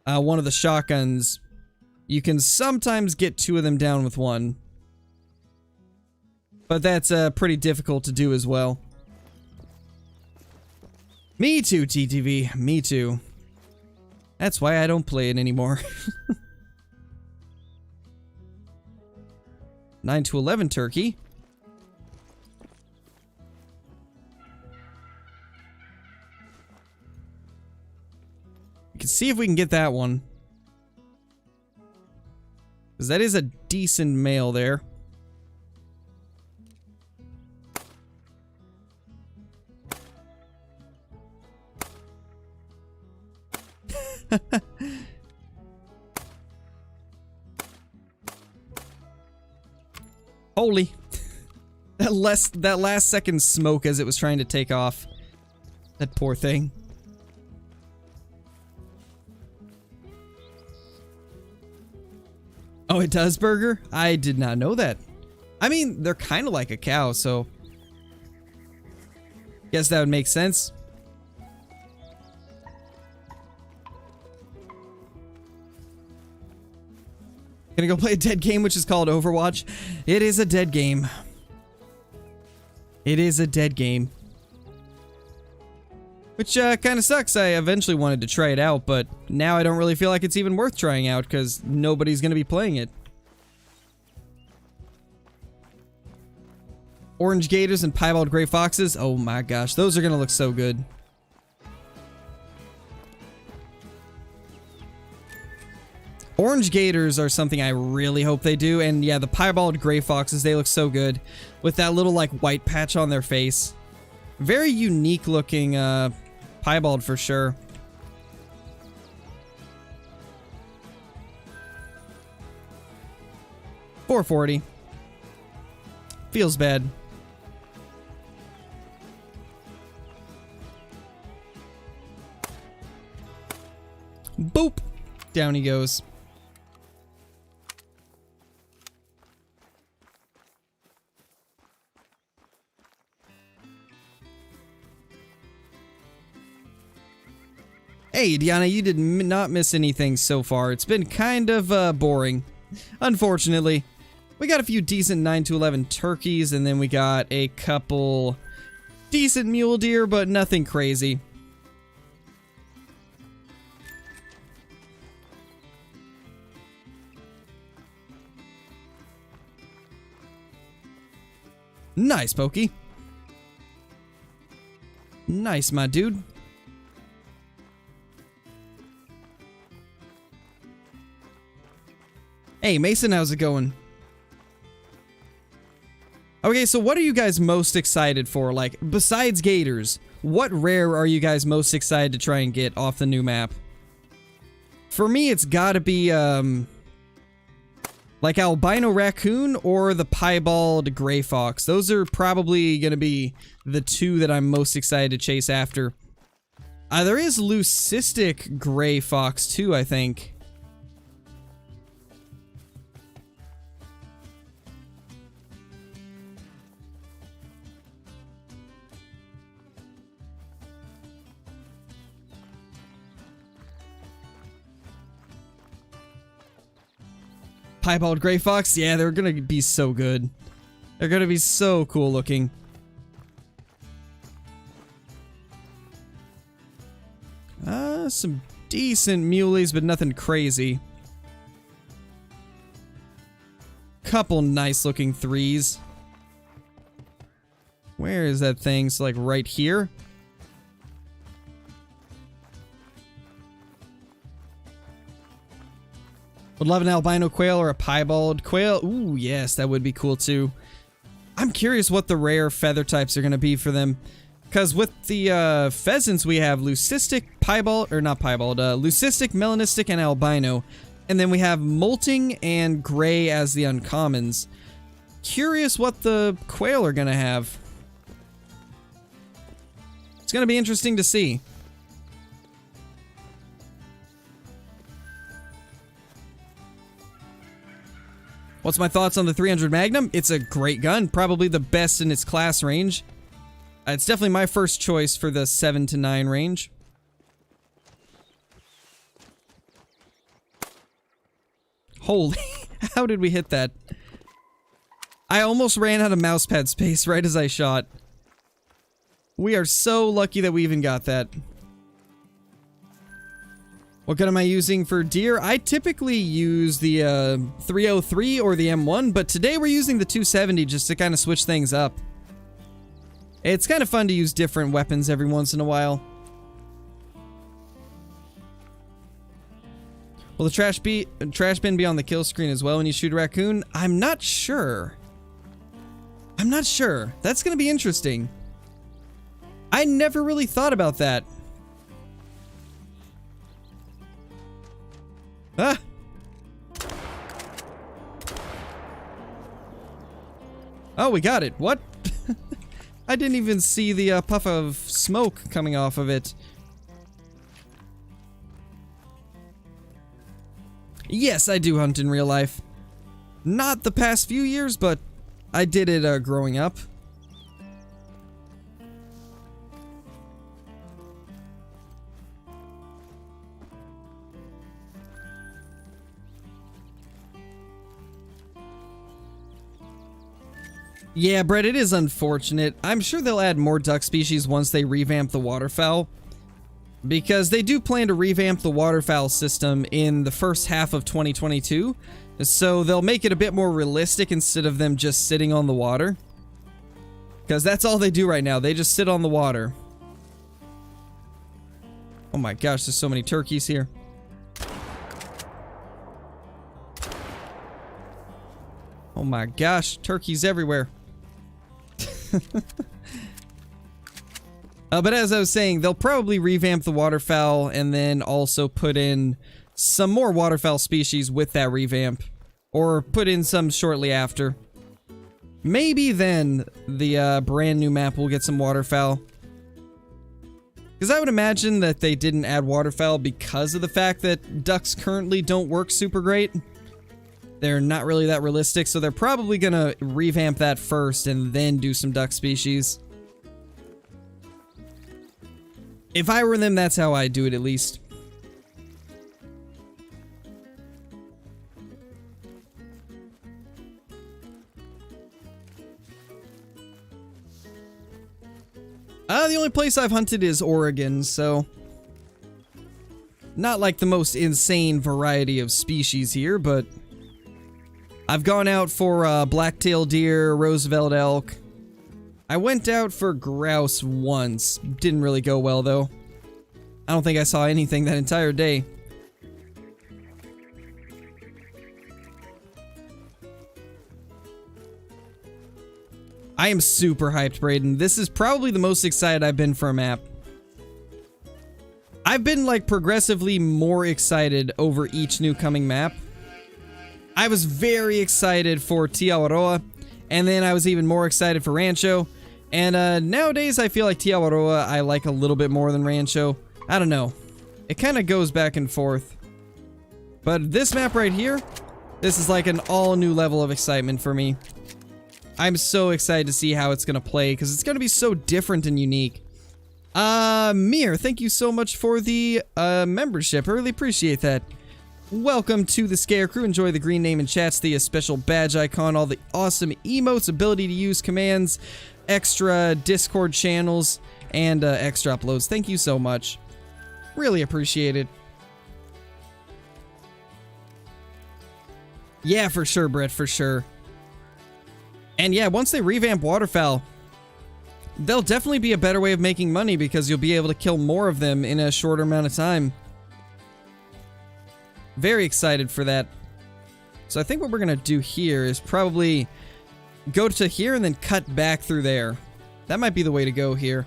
A: of the shotguns. You can sometimes get 2 of them down with 1. But that's pretty difficult to do as well. Me too, TTV. Me too. That's why I don't play it anymore. 9 to 11 turkey. We can see if we can get that one. Because that is a decent male there. Holy. that last second smoke as it was trying to take off. That poor thing. Oh, it does, Burger? I did not know that. I mean, they're kind of like a cow, so guess that would make sense. Gonna go play a dead game, which is called Overwatch. It is a dead game. It is a dead game. Which kind of sucks. I eventually wanted to try it out, but now I don't really feel like it's even worth trying out because nobody's gonna be playing it. Orange gators and piebald gray foxes. Oh my gosh, those are gonna look so good. Orange gators are something I really hope they do, and yeah, the piebald gray foxes, they look so good with that little like white patch on their face. Very unique looking piebald for sure. $440. Feels bad. Boop! Down he goes. Hey, Diana, you did not miss anything so far. It's been kind of boring, unfortunately. We got a few decent 9 to 11 turkeys, and then we got a couple decent mule deer, but nothing crazy. Nice, Pokey. Nice, my dude. Hey, Mason, how's it going? Okay, so what are you guys most excited for? Like, besides gators, what rare are you guys most excited to try and get off the new map? For me, it's gotta be, like albino raccoon or the piebald gray fox. Those are probably gonna be the two that I'm most excited to chase after. There is leucistic gray fox too, I think. Piebald gray fox, yeah, they're gonna be so good. They're gonna be so cool looking. Some decent muleys, but nothing crazy. Couple nice looking threes. Where is that thing? So like right here? Would love an albino quail or a piebald quail. Ooh, yes, that would be cool too. I'm curious what the rare feather types are going to be for them. Because with the pheasants, we have leucistic, piebald, or not piebald, leucistic, melanistic, and albino. And then we have molting and gray as the uncommons. Curious what the quail are going to have. It's going to be interesting to see. What's my thoughts on the 300 Magnum? It's a great gun, probably the best in its class range. It's definitely my first choice for the 7 to 9 range. Holy, how did we hit that? I almost ran out of mousepad space right as I shot. We are so lucky that we even got that. What gun am I using for deer? I typically use the 303 or the M1, but today we're using the 270 just to kind of switch things up. It's kind of fun to use different weapons every once in a while. Will the trash bin be on the kill screen as well when you shoot a raccoon? I'm not sure. I'm not sure. That's going to be interesting. I never really thought about that. Ah! Oh, we got it. What? I didn't even see the puff of smoke coming off of it. Yes, I do hunt in real life. Not the past few years, but I did it growing up. Yeah, Brett, it is unfortunate. I'm sure they'll add more duck species once they revamp the waterfowl. Because they do plan to revamp the waterfowl system in the first half of 2022. So they'll make it a bit more realistic instead of them just sitting on the water. Because that's all they do right now. They just sit on the water. Oh my gosh, there's so many turkeys here. Oh my gosh, turkeys everywhere. But as I was saying, they'll probably revamp the waterfowl and then also put in some more waterfowl species with that revamp. Or put in some shortly after. Maybe then the brand new map will get some waterfowl. Because I would imagine that they didn't add waterfowl because of the fact that ducks currently don't work super great. They're not really that realistic, so they're probably gonna revamp that first and then do some duck species. If I were them, that's how I'd do it, at least. The only place I've hunted is Oregon, so... not like the most insane variety of species here, but... I've gone out for black-tailed deer, Roosevelt elk, I went out for grouse once. Didn't really go well, though. I don't think I saw anything that entire day. I am super hyped, Brayden. This is probably the most excited I've been for a map. I've been, like, progressively more excited over each new coming map. I was very excited for Tiawaroa, and then I was even more excited for Rancho. And nowadays, I feel like Tiawaroa I like a little bit more than Rancho. I don't know. It kind of goes back and forth. But this map right here, this is like an all-new level of excitement for me. I'm so excited to see how it's going to play, because it's going to be so different and unique. Mir, thank you so much for the membership. I really appreciate that. Welcome to the Scare Crew. Enjoy the green name in chats, the special badge icon, all the awesome emotes, ability to use commands, extra Discord channels, and extra uploads. Thank you so much. Really appreciate it. Yeah, for sure, Brett, for sure. And yeah, once they revamp Waterfowl, there'll definitely be a better way of making money because you'll be able to kill more of them in a shorter amount of time. Very excited for that. So I think what we're going to do here is probably go to here and then cut back through there. That might be the way to go here.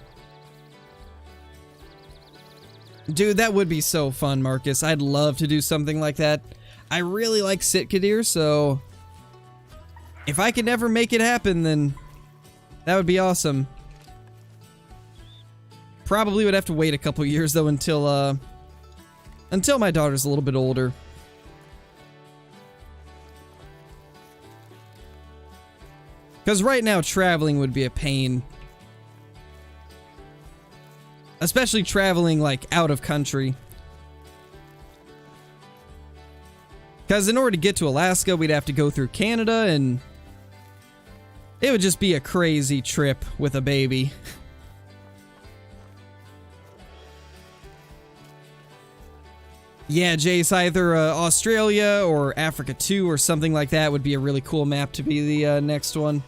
A: Dude, that would be so fun, Marcus. I'd love to do something like that. I really like Sitka deer, so if I could never make it happen, then that would be awesome. Probably would have to wait a couple years, though, until my daughter's a little bit older. Because right now, traveling would be a pain. Especially traveling, like, out of country. Because in order to get to Alaska, we'd have to go through Canada, and it would just be a crazy trip with a baby. Yeah, Jace, either Australia or Africa 2 or something like that would be a really cool map to be the next one.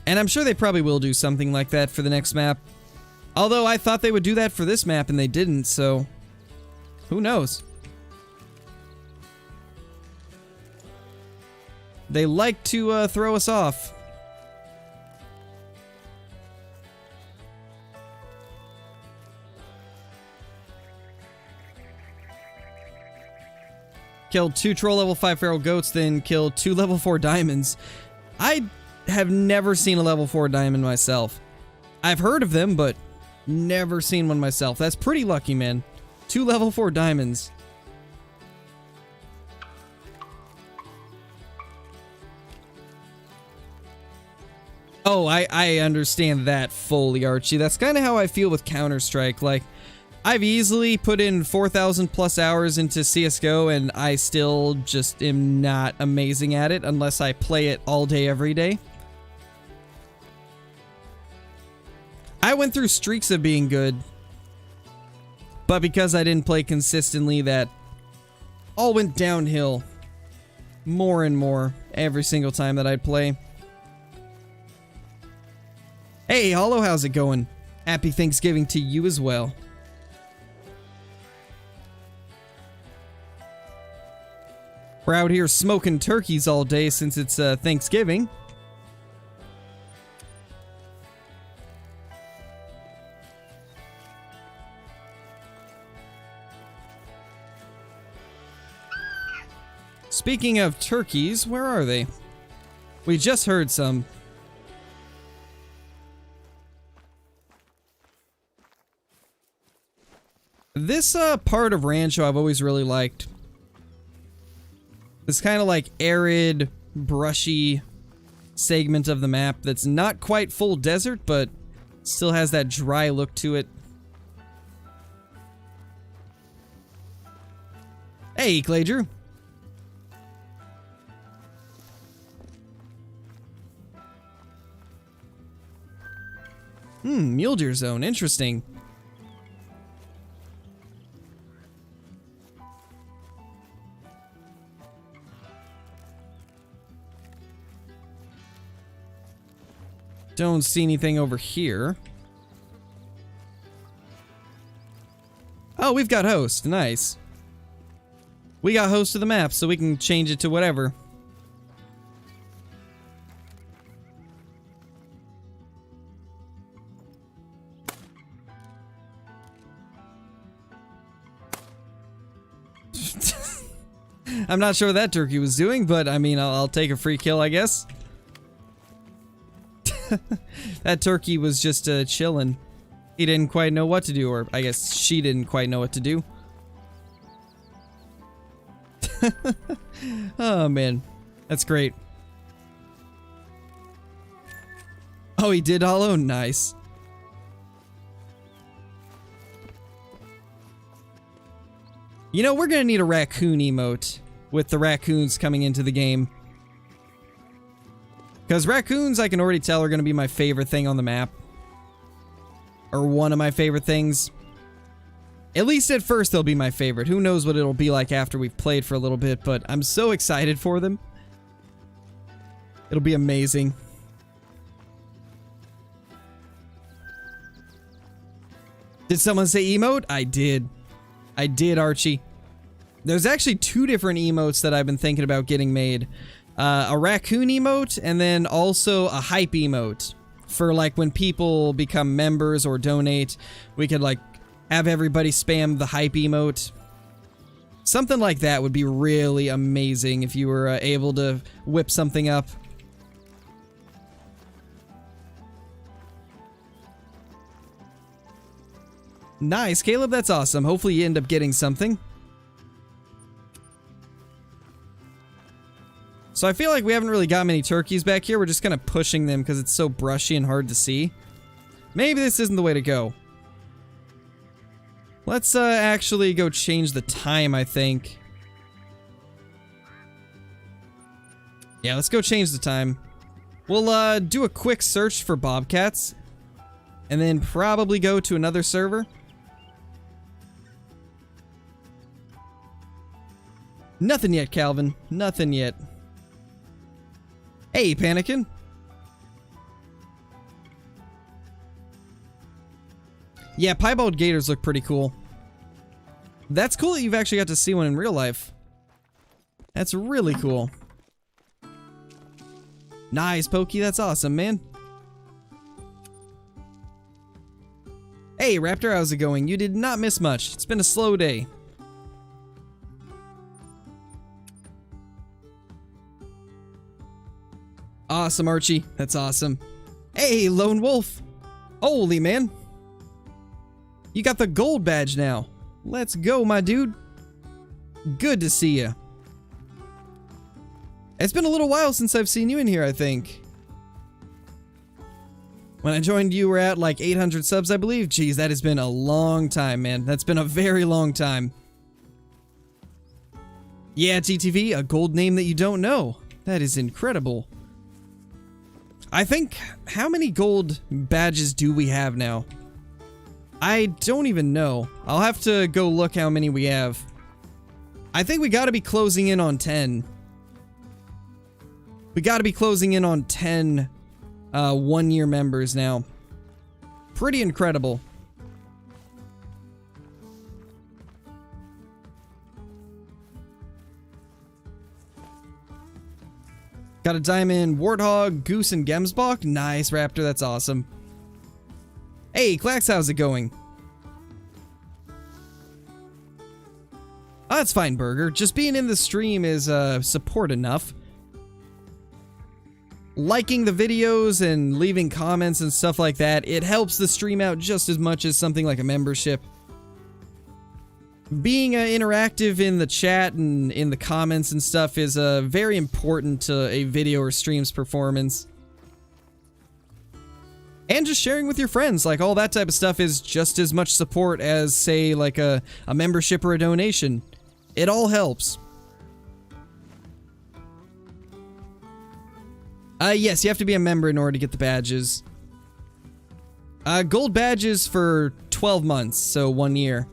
A: And I'm sure they probably will do something like that for the next map. Although I thought they would do that for this map and they didn't, so who knows? They like to throw us off. Killed 2 troll level 5 feral goats, then killed 2 level 4 diamonds. I have never seen a level 4 diamond myself. I've heard of them, but never seen one myself. That's pretty lucky, man. 2 level 4 diamonds. Oh, I understand that fully, Archie. That's kind of how I feel with Counter-Strike. Like, I've easily put in 4,000 plus hours into CSGO, and I still just am not amazing at it unless I play it all day, every day. I went through streaks of being good, but because I didn't play consistently, that all went downhill more and more every single time that I'd play. Hey, Hollow, how's it going? Happy Thanksgiving to you as well. We're out here smoking turkeys all day since it's Thanksgiving. Speaking of turkeys, where are they? We just heard some. This part of Rancho I've always really liked. This kind of like arid, brushy segment of the map that's not quite full desert, but still has that dry look to it. Hey, Clay Drew. Mule Deer Zone, interesting. Don't see anything over here. Oh, we've got host. Nice. We got host of the map, so we can change it to whatever. I'm not sure what that turkey was doing, but I mean, I'll take a free kill, I guess. That turkey was just chilling. He didn't quite know what to do, or I guess she didn't quite know what to do. Oh man, that's great. Oh, he did hollow? Nice. You know, we're gonna need a raccoon emote with the raccoons coming into the game. Because raccoons, I can already tell, are gonna be my favorite thing on the map. Or one of my favorite things. At least at first they'll be my favorite. Who knows what it'll be like after we've played for a little bit, but I'm so excited for them. It'll be amazing. Did someone say emote? I did. I did, Archie. There's actually two different emotes that I've been thinking about getting made. A raccoon emote, and then also a hype emote. For like when people become members or donate, we could like have everybody spam the hype emote. Something like that would be really amazing if you were able to whip something up. Nice, Caleb, that's awesome. Hopefully you end up getting something. So I feel like we haven't really got many turkeys back here. We're just kind of pushing them because it's so brushy and hard to see. Maybe this isn't the way to go. Let's actually go change the time, I think. Yeah, let's go change the time. We'll do a quick search for bobcats. And then probably go to another server. Nothing yet, Calvin. Nothing yet. Hey, Panikin. Yeah, piebald gators look pretty cool. That's cool that you've actually got to see one in real life. That's really cool. Nice, Pokey. That's awesome, man. Hey, Raptor, how's it going? You did not miss much. It's been a slow day. Awesome, Archie. That's awesome. Hey, Lone Wolf. Holy, man. You got the gold badge now. Let's go, my dude. Good to see you. It's been a little while since I've seen you in here, I think. When I joined, you were at like 800 subs, I believe. Jeez, that has been a long time, man. That's been a very long time. Yeah, TTV, a gold name that you don't know. That is incredible. I think, how many gold badges do we have now? I don't even know. I'll have to go look how many we have. I think we gotta be closing in on 10. We gotta be closing in on 10 one-year members now. Pretty incredible. Got a diamond warthog, goose, and gemsbok. Nice, Raptor. That's awesome. Hey, Clax, how's it going? Oh, that's fine, Burger. Just being in the stream is support enough. Liking the videos and leaving comments and stuff like that, it helps the stream out just as much as something like a membership. Being interactive in the chat and in the comments and stuff is very important to a video or stream's performance. And just sharing with your friends, like all that type of stuff is just as much support as, say, like a membership or a donation. It all helps. Yes, you have to be a member in order to get the badges. Gold badges for 12 months, so 1 year.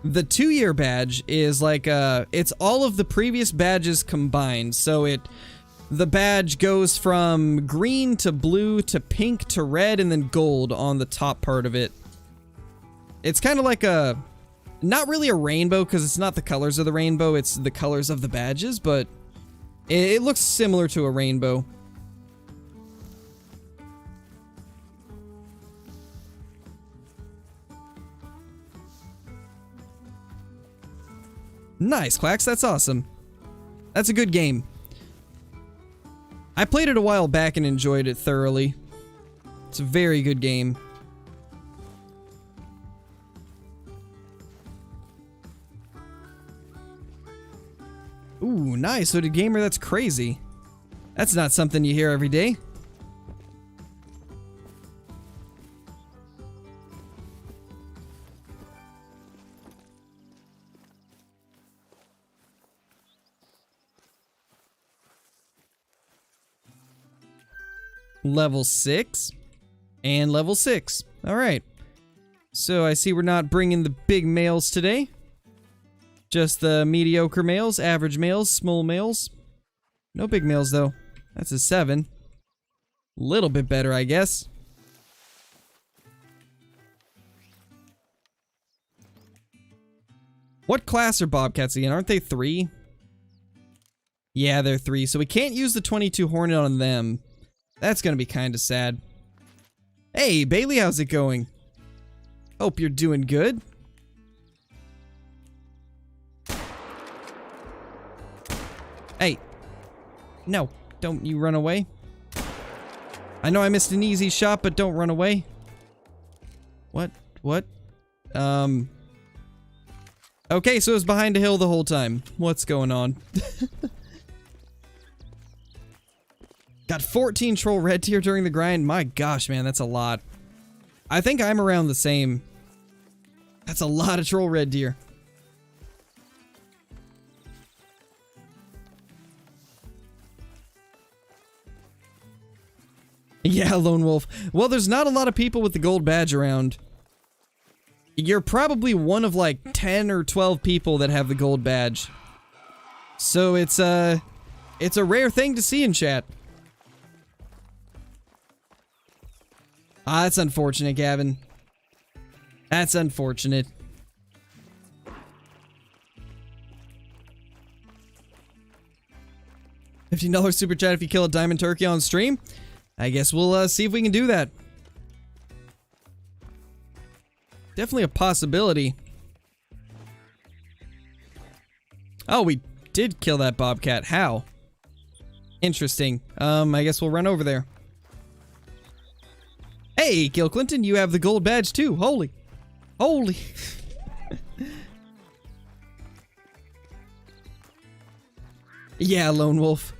A: The 2-year badge is like, it's all of the previous badges combined, so it the badge goes from green to blue to pink to red and then gold on the top part of it. It's kind of like a, not really a rainbow because it's not the colors of the rainbow, it's the colors of the badges, but it looks similar to a rainbow. Nice, Quacks, that's awesome. That's a good game. I played it a while back and enjoyed it thoroughly. It's a very good game. Ooh, nice. Hooded gamer, that's crazy. That's not something you hear every day. Level 6 and level 6. All right. So I see we're not bringing the big males today. Just the mediocre males, average males, small males. No big males though. That's a 7. Little bit better, I guess. What class are Bobcats again? Aren't they 3? Yeah, they're 3. So we can't use the 22 Hornet on them. That's gonna be kinda sad. Hey, Bailey, how's it going? Hope you're doing good. Hey. No, don't you run away. I know I missed an easy shot, but don't run away. What? Okay, so it was behind a hill the whole time. What's going on? Got 14 troll red tier during the grind. My gosh, man, that's a lot. I think I'm around the same. That's a lot of troll red deer. Yeah, Lone Wolf. Well, there's not a lot of people with the gold badge around. You're probably one of like 10 or 12 people that have the gold badge. So it's a rare thing to see in chat. Ah, that's unfortunate, Gavin. That's unfortunate. $15 super chat if you kill a diamond turkey on stream. I guess we'll see if we can do that. Definitely a possibility. Oh, we did kill that bobcat. How? Interesting. I guess we'll run over there. Hey, Gil Clinton, you have the gold badge too. Holy. Yeah, Lone Wolf.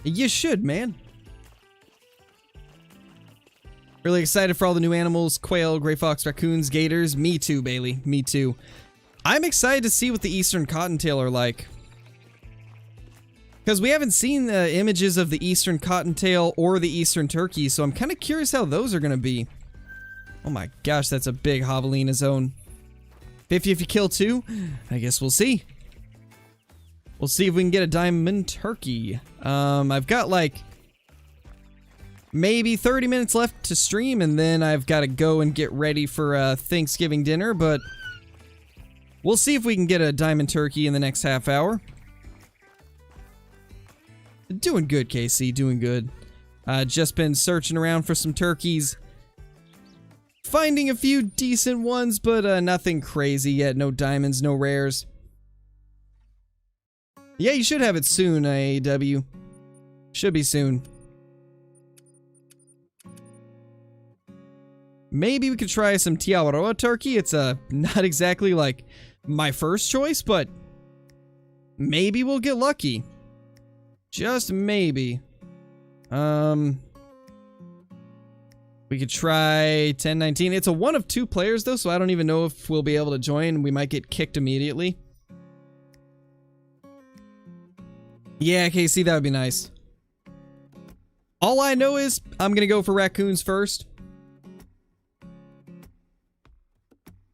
A: You should, man. Really excited for all the new animals. Quail, gray fox, raccoons, gators. Me too, Bailey. Me too. I'm excited to see what the Eastern Cottontail are like. Because we haven't seen the images of the Eastern Cottontail or the Eastern Turkey, so I'm kind of curious how those are going to be. Oh my gosh, that's a big javelina zone. 50 if you kill 2? I guess we'll see. We'll see if we can get a diamond turkey. I've got like maybe 30 minutes left to stream, and then I've got to go and get ready for Thanksgiving dinner, but we'll see if we can get a diamond turkey in the next half hour. Doing good, KC, doing good. Just been searching around for some turkeys. Finding a few decent ones, but nothing crazy yet. No diamonds, no rares. Yeah, you should have it soon, AEW. Should be soon. Maybe we could try some Tiawaroa turkey. It's not exactly like my first choice, but maybe we'll get lucky. Just maybe. We could try 1019. It's a 1 of 2 players though, so I don't even know if we'll be able to join. We might get kicked immediately. Yeah, KC, that would be nice. All I know is I'm gonna go for raccoons first.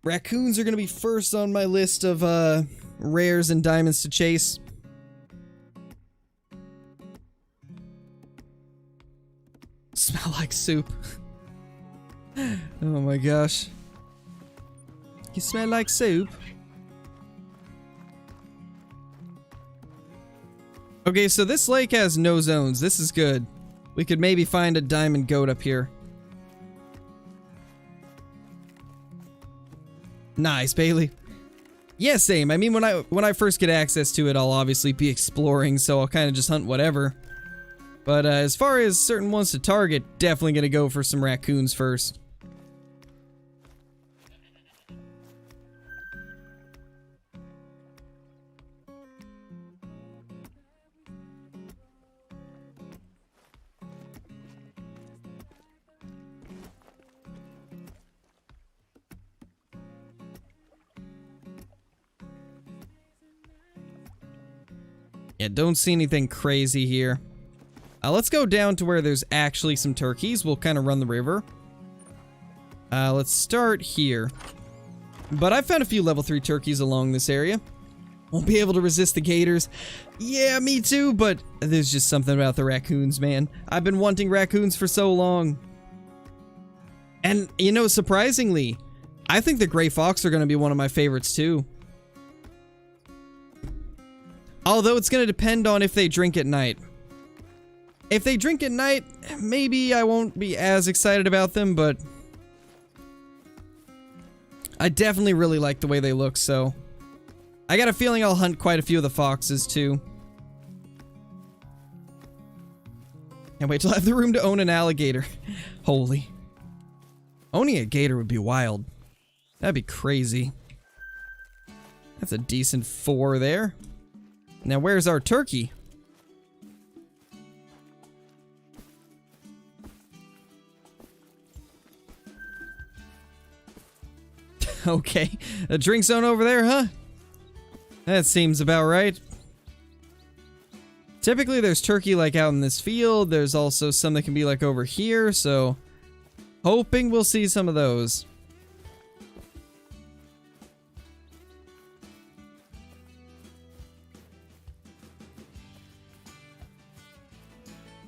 A: Raccoons are gonna be first on my list of rares and diamonds to chase. Smell like soup. Oh my gosh. You smell like soup? Okay, so this lake has no zones. This is good. We could maybe find a diamond goat up here. Nice, Bailey. Yeah, same. I mean, when I first get access to it, I'll obviously be exploring, so I'll kind of just hunt whatever. But as far as certain ones to target, definitely gonna go for some raccoons first. Yeah, don't see anything crazy here. Let's go down to where there's actually some turkeys. We'll kind of run the river. Let's start here. But I found a few level 3 turkeys along this area. Won't be able to resist the gators. Yeah, me too, but there's just something about the raccoons, man. I've been wanting raccoons for so long. And, you know, surprisingly, I think the gray fox are going to be one of my favorites too. Although it's going to depend on if they drink at night. If they drink at night, maybe I won't be as excited about them, but I definitely really like the way they look, so I got a feeling I'll hunt quite a few of the foxes too. Can't wait till I have the room to own an alligator. Holy. Owning a gator would be wild. That'd be crazy. That's a decent 4 there. Now where's our turkey? Okay, a drink zone over there, huh? That seems about right. Typically there's turkey like out in this field. There's also some that can be like over here, so hoping we'll see some of those.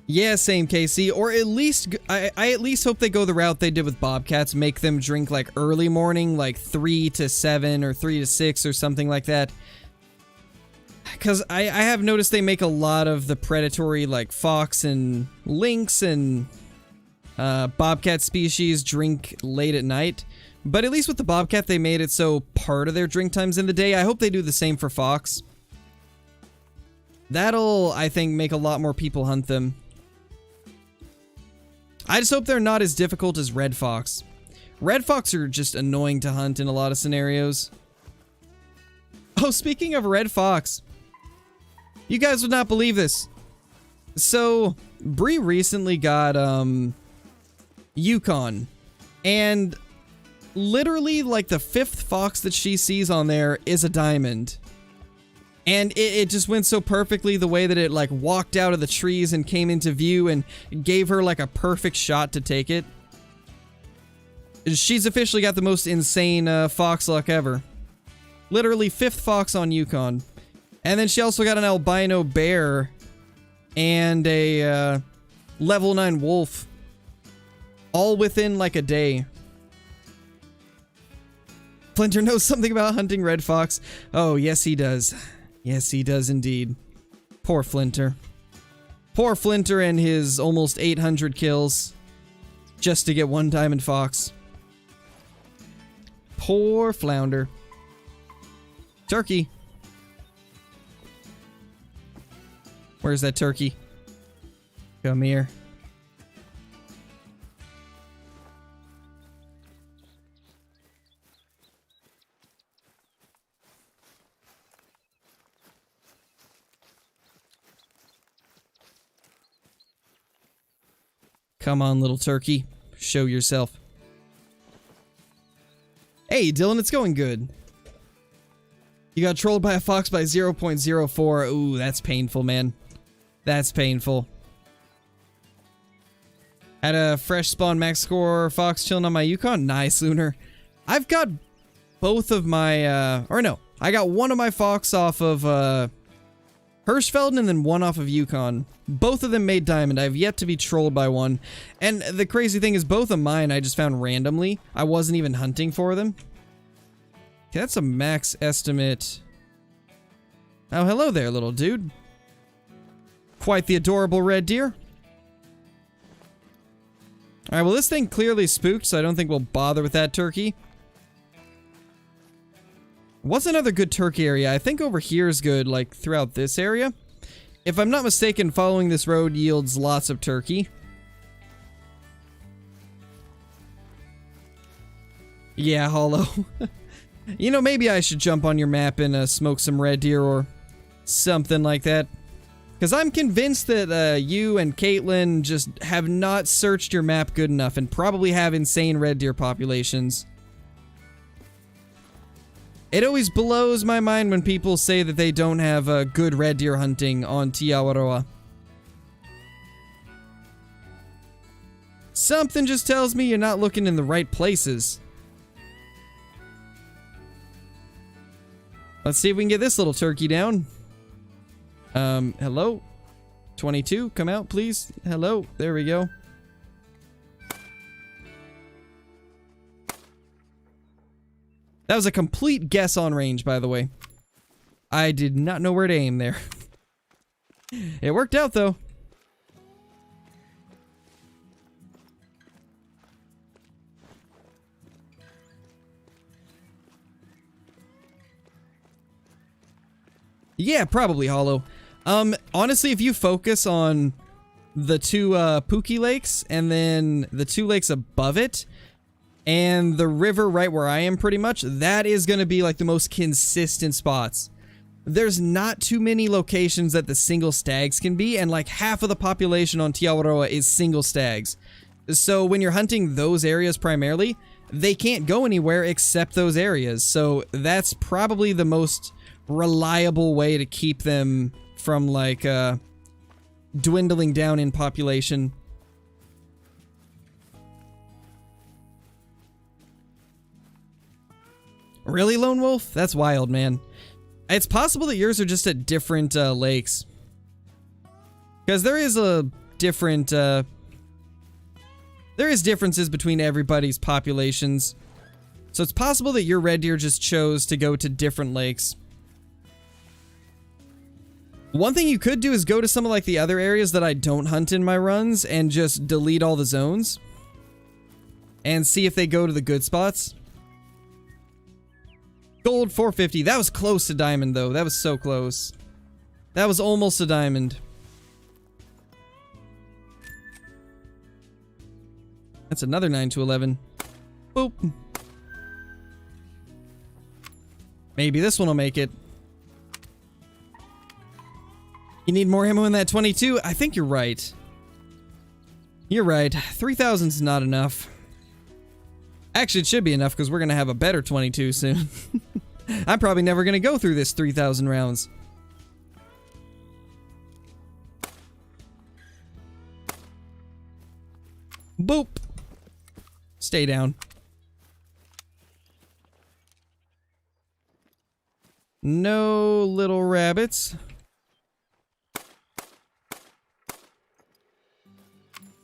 A: Yeah, same, KC. Or at least, I at least hope they go the route they did with bobcats. Make them drink like early morning, like 3 to 7 or 3 to 6 or something like that. Because I have noticed they make a lot of the predatory like fox and lynx and bobcat species drink late at night. But at least with the bobcat, they made it so part of their drink time's in the day. I hope they do the same for fox. That'll, I think, make a lot more people hunt them. I just hope they're not as difficult as red fox. Red fox are just annoying to hunt in a lot of scenarios. Oh, speaking of red fox, you guys would not believe this. So, Bree recently got, Yukon. And literally, like, the 5th fox that she sees on there is a diamond. And it just went so perfectly the way that it, like, walked out of the trees and came into view and gave her, like, a perfect shot to take it. She's officially got the most insane, fox luck ever. Literally 5th fox on Yukon. And then she also got an albino bear and a, level 9 wolf. All within, like, a day. Flinter knows something about hunting red fox. Oh, yes he does. Yes, he does indeed. Poor Flinter. Poor Flinter and his almost 800 kills just to get 1 diamond fox. Poor Flounder. Turkey. Where's that turkey? Come here. Come on, little turkey. Show yourself. Hey, Dylan, it's going good. You got trolled by a fox by 0.04. Ooh, that's painful, man. That's painful. Had a fresh spawn max score fox chilling on my Yukon. Nice, Lunar. I've got both of my, or no. I got one of my fox off of, Hirschfeld and then one off of Yukon. Both of them made diamond. I've yet to be trolled by one. And the crazy thing is both of mine I just found randomly. I wasn't even hunting for them. Okay, that's a max estimate. Oh, hello there, little dude. Quite the adorable red deer. Alright, well this thing clearly spooked, so I don't think we'll bother with that turkey. What's another good turkey area? I think over here is good, like throughout this area. If I'm not mistaken, following this road yields lots of turkey. Yeah, Hollow. You know, maybe I should jump on your map and smoke some red deer or something like that. Because I'm convinced that you and Caitlin just have not searched your map good enough and probably have insane red deer populations. It always blows my mind when people say that they don't have good red deer hunting on Te Awaroa. Something just tells me you're not looking in the right places. Let's see if we can get this little turkey down. Hello? 22, come out, please. Hello, there we go. That was a complete guess on range, by the way. I did not know where to aim there. It worked out, though. Yeah, probably Hollow. Honestly, if you focus on the two Pookie lakes and then the two lakes above it, and the river right where I am pretty much, that is going to be like the most consistent spots. There's not too many locations that the single stags can be, and like half of the population on Te Awaroa is single stags. So when you're hunting those areas primarily, they can't go anywhere except those areas. So that's probably the most reliable way to keep them from like dwindling down in population. Really, Lone Wolf? That's wild, man. It's possible that yours are just at different lakes. Because there is a different, there is differences between everybody's populations. So it's possible that your red deer just chose to go to different lakes. One thing you could do is go to some of like the other areas that I don't hunt in my runs and just delete all the zones. And see if they go to the good spots. Gold 450. That was close to diamond, though. That was so close. That was almost a diamond. That's another 9 to 11. Boop. Maybe this one will make it. You need more ammo in that 22? I think you're right. You're right. 3,000's not enough. Actually, it should be enough because we're going to have a better 22 soon. I'm probably never going to go through this 3,000 rounds. Boop. Stay down. No little rabbits.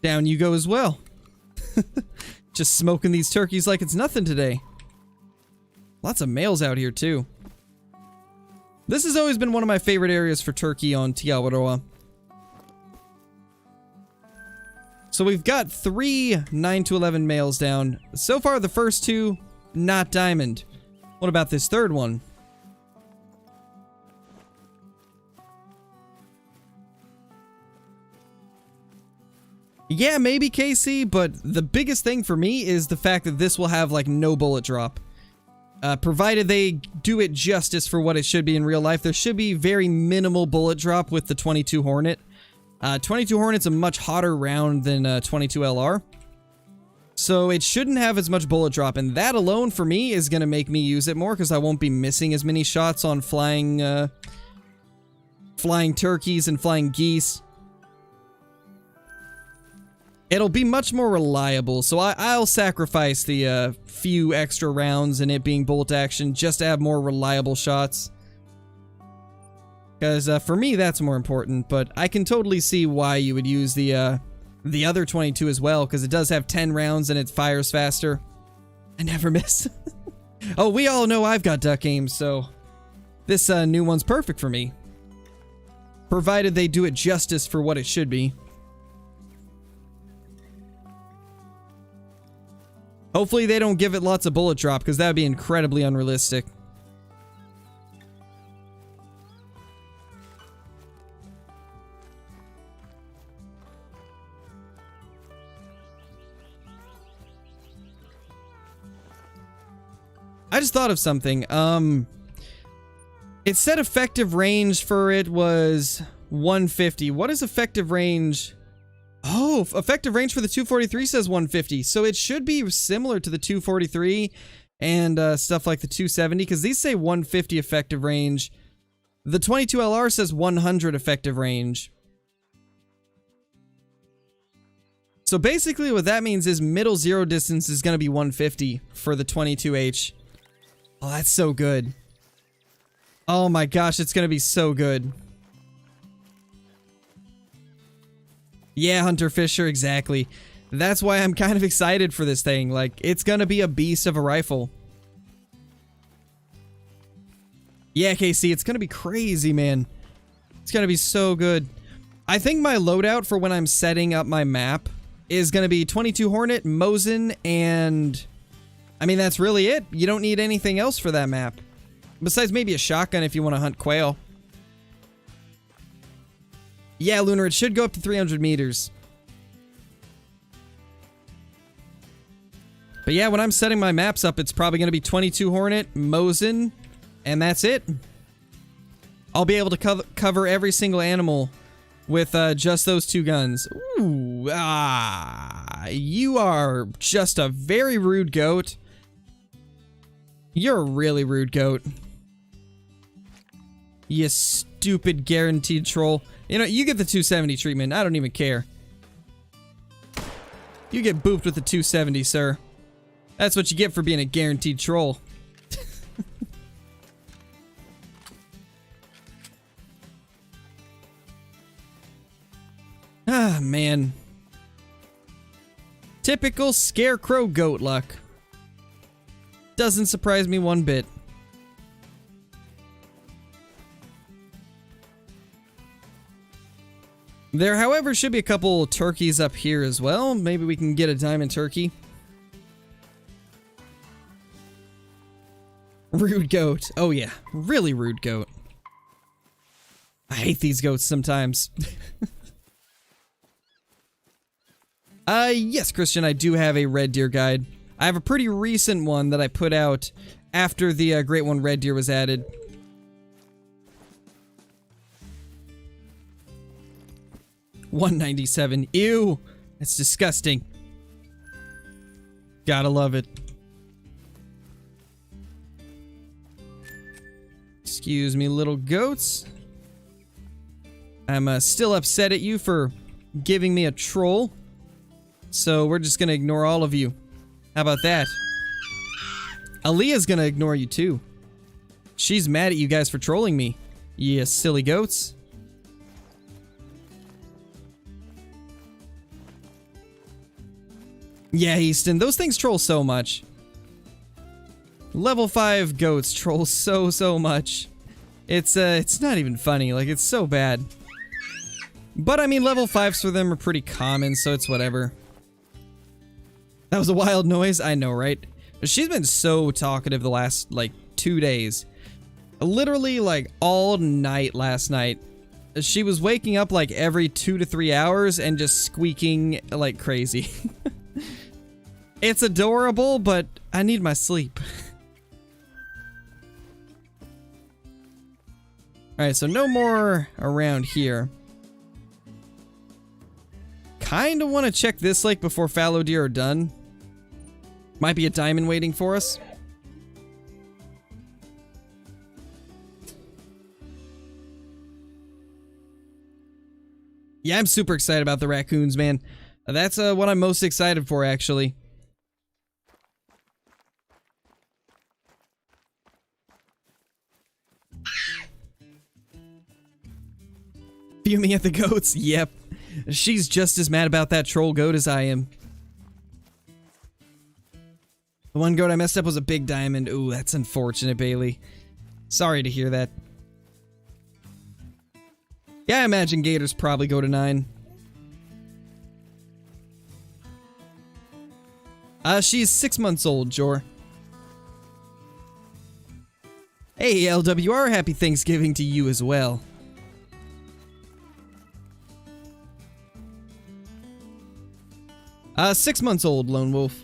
A: Down you go as well. Just smoking these turkeys like it's nothing today. Lots of males out here too. This has always been one of my favorite areas for turkey on Te Awaroa. So we've got 3 9 to 11 males down. So far the first 2, not diamond. What about this third one? Yeah, maybe KC, but the biggest thing for me is the fact that this will have like no bullet drop. Provided they do it justice for what it should be in real life, there should be very minimal bullet drop with the 22 Hornet. 22 Hornet's a much hotter round than 22 LR. So it shouldn't have as much bullet drop, and that alone for me is going to make me use it more because I won't be missing as many shots on flying turkeys and flying geese. It'll be much more reliable, so I'll sacrifice the few extra rounds and it being bolt action just to have more reliable shots. Because for me, that's more important, but I can totally see why you would use the other 22 as well, because it does have 10 rounds and it fires faster. I never miss. Oh, we all know I've got duck aim, so this new one's perfect for me. Provided they do it justice for what it should be. Hopefully they don't give it lots of bullet drop, because that would be incredibly unrealistic. I just thought of something. It said effective range for it was 150. What is effective range? Oh, effective range for the 243 says 150. So it should be similar to the 243 and stuff like the 270, because these say 150 effective range. The 22LR says 100 effective range. So basically what that means is middle zero distance is going to be 150 for the 22H. Oh, that's so good. Oh my gosh, it's going to be so good. Yeah, Hunter Fisher, exactly. That's why I'm kind of excited for this thing. Like, it's going to be a beast of a rifle. Yeah, KC, it's going to be crazy, man. It's going to be so good. I think my loadout for when I'm setting up my map is going to be 22 Hornet, Mosin, and... I mean, that's really it. You don't need anything else for that map. Besides maybe a shotgun if you want to hunt quail. Yeah, Lunar, it should go up to 300 meters. But yeah, when I'm setting my maps up, it's probably going to be 22 Hornet, Mosin, and that's it. I'll be able to cover every single animal with just those two guns. Ooh, you are just a very rude goat. You're a really rude goat. You stupid guaranteed troll. You know, you get the 270 treatment. I don't even care. You get booped with the 270, sir. That's what you get for being a guaranteed troll. Ah, man. Typical scarecrow goat luck. Doesn't surprise me one bit. There, however, should be a couple turkeys up here as well. Maybe we can get a diamond turkey. Rude goat. Oh yeah, really rude goat. I hate these goats sometimes. Yes, Christian, I do have a red deer guide. I have a pretty recent one that I put out after the Great One Red Deer was added. $197. Ew! That's disgusting. Gotta love it. Excuse me, little goats. I'm still upset at you for giving me a troll. So we're just gonna ignore all of you. How about that? Aaliyah's gonna ignore you too. She's mad at you guys for trolling me. You silly goats. Yeah, Easton, those things troll so much. Level 5 goats troll so much. It's not even funny, like, it's so bad. But I mean, level 5s for them are pretty common, so it's whatever. That was a wild noise, I know, right? She's been so talkative the last, like, 2 days. Literally, like, all night last night. She was waking up, like, every 2 to 3 hours and just squeaking like crazy. It's adorable, but I need my sleep. Alright, so no more around here. Kinda want to check this lake before fallow deer are done. Might be a diamond waiting for us. Yeah, I'm super excited about the raccoons, man. That's what I'm most excited for, actually. Fuming at the goats? Yep. She's just as mad about that troll goat as I am. The one goat I messed up was a big diamond. Ooh, that's unfortunate, Bailey. Sorry to hear that. Yeah, I imagine gators probably go to 9. She's 6 months old, Jor. Hey, LWR, happy Thanksgiving to you as well. Six months old, Lone Wolf.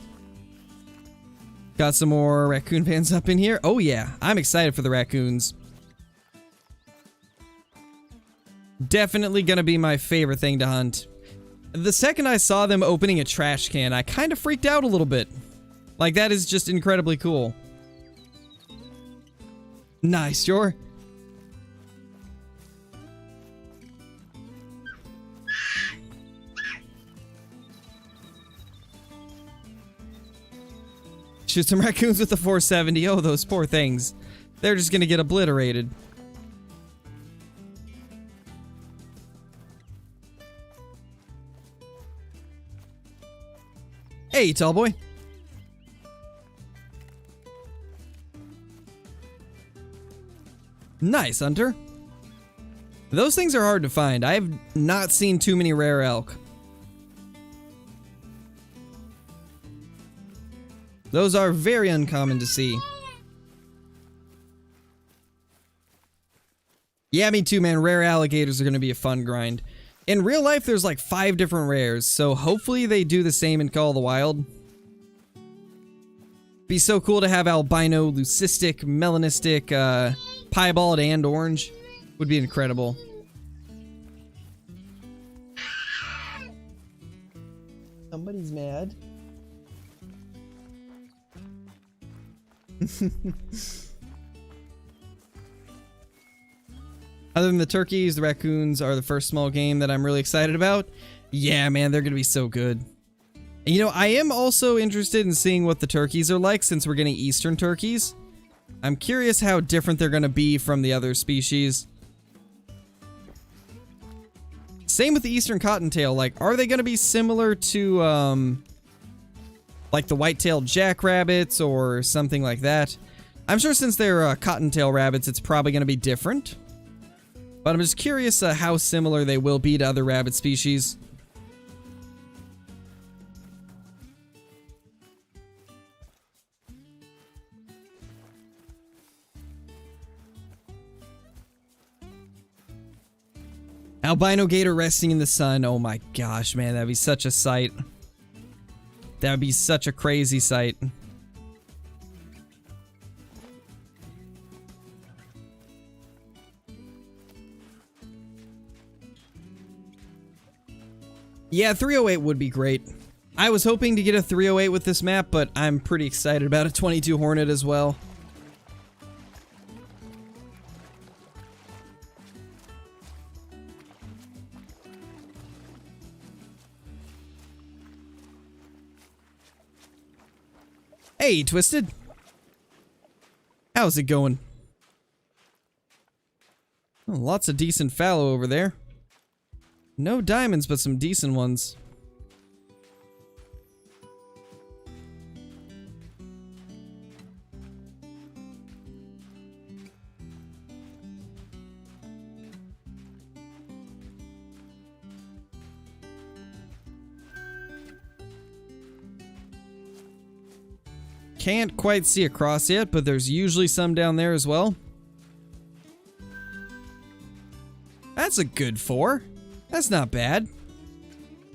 A: Got some more raccoon fans up in here. Oh yeah, I'm excited for the raccoons. Definitely gonna be my favorite thing to hunt. The second I saw them opening a trash can, I kind of freaked out a little bit. Like, that is just incredibly cool. Nice, Jor. Shoot some raccoons with the 470. Oh, those poor things. They're just gonna get obliterated. Hey, tall boy. Nice, Hunter. Those things are hard to find. I have not seen too many rare elk. Those are very uncommon to see. Yeah, me too, man. Rare alligators are going to be a fun grind. In real life, there's like 5 different rares, so hopefully they do the same in Call of the Wild. Be so cool to have albino, leucistic, melanistic, piebald, and orange. Would be incredible. Somebody's mad. Other than the turkeys, the raccoons are the first small game that I'm really excited about. Yeah, man, they're gonna be so good. And, you know, I am also interested in seeing what the turkeys are like since we're getting eastern turkeys. I'm curious how different they're gonna be from the other species. Same with the eastern cottontail. Like, are they gonna be similar to, like the white-tailed jackrabbits or something like that? I'm sure since they're cottontail rabbits, it's probably gonna be different. But I'm just curious how similar they will be to other rabbit species. Albino gator resting in the sun. Oh my gosh, man, that'd be such a sight. That would be such a crazy sight. Yeah, 308 would be great. I was hoping to get a 308 with this map, but I'm pretty excited about a 22 Hornet as well. Hey, Twisted. How's it going? Oh, lots of decent fallow over there. No diamonds, but some decent ones. Can't quite see across yet, but there's usually some down there as well. That's a good 4. That's not bad.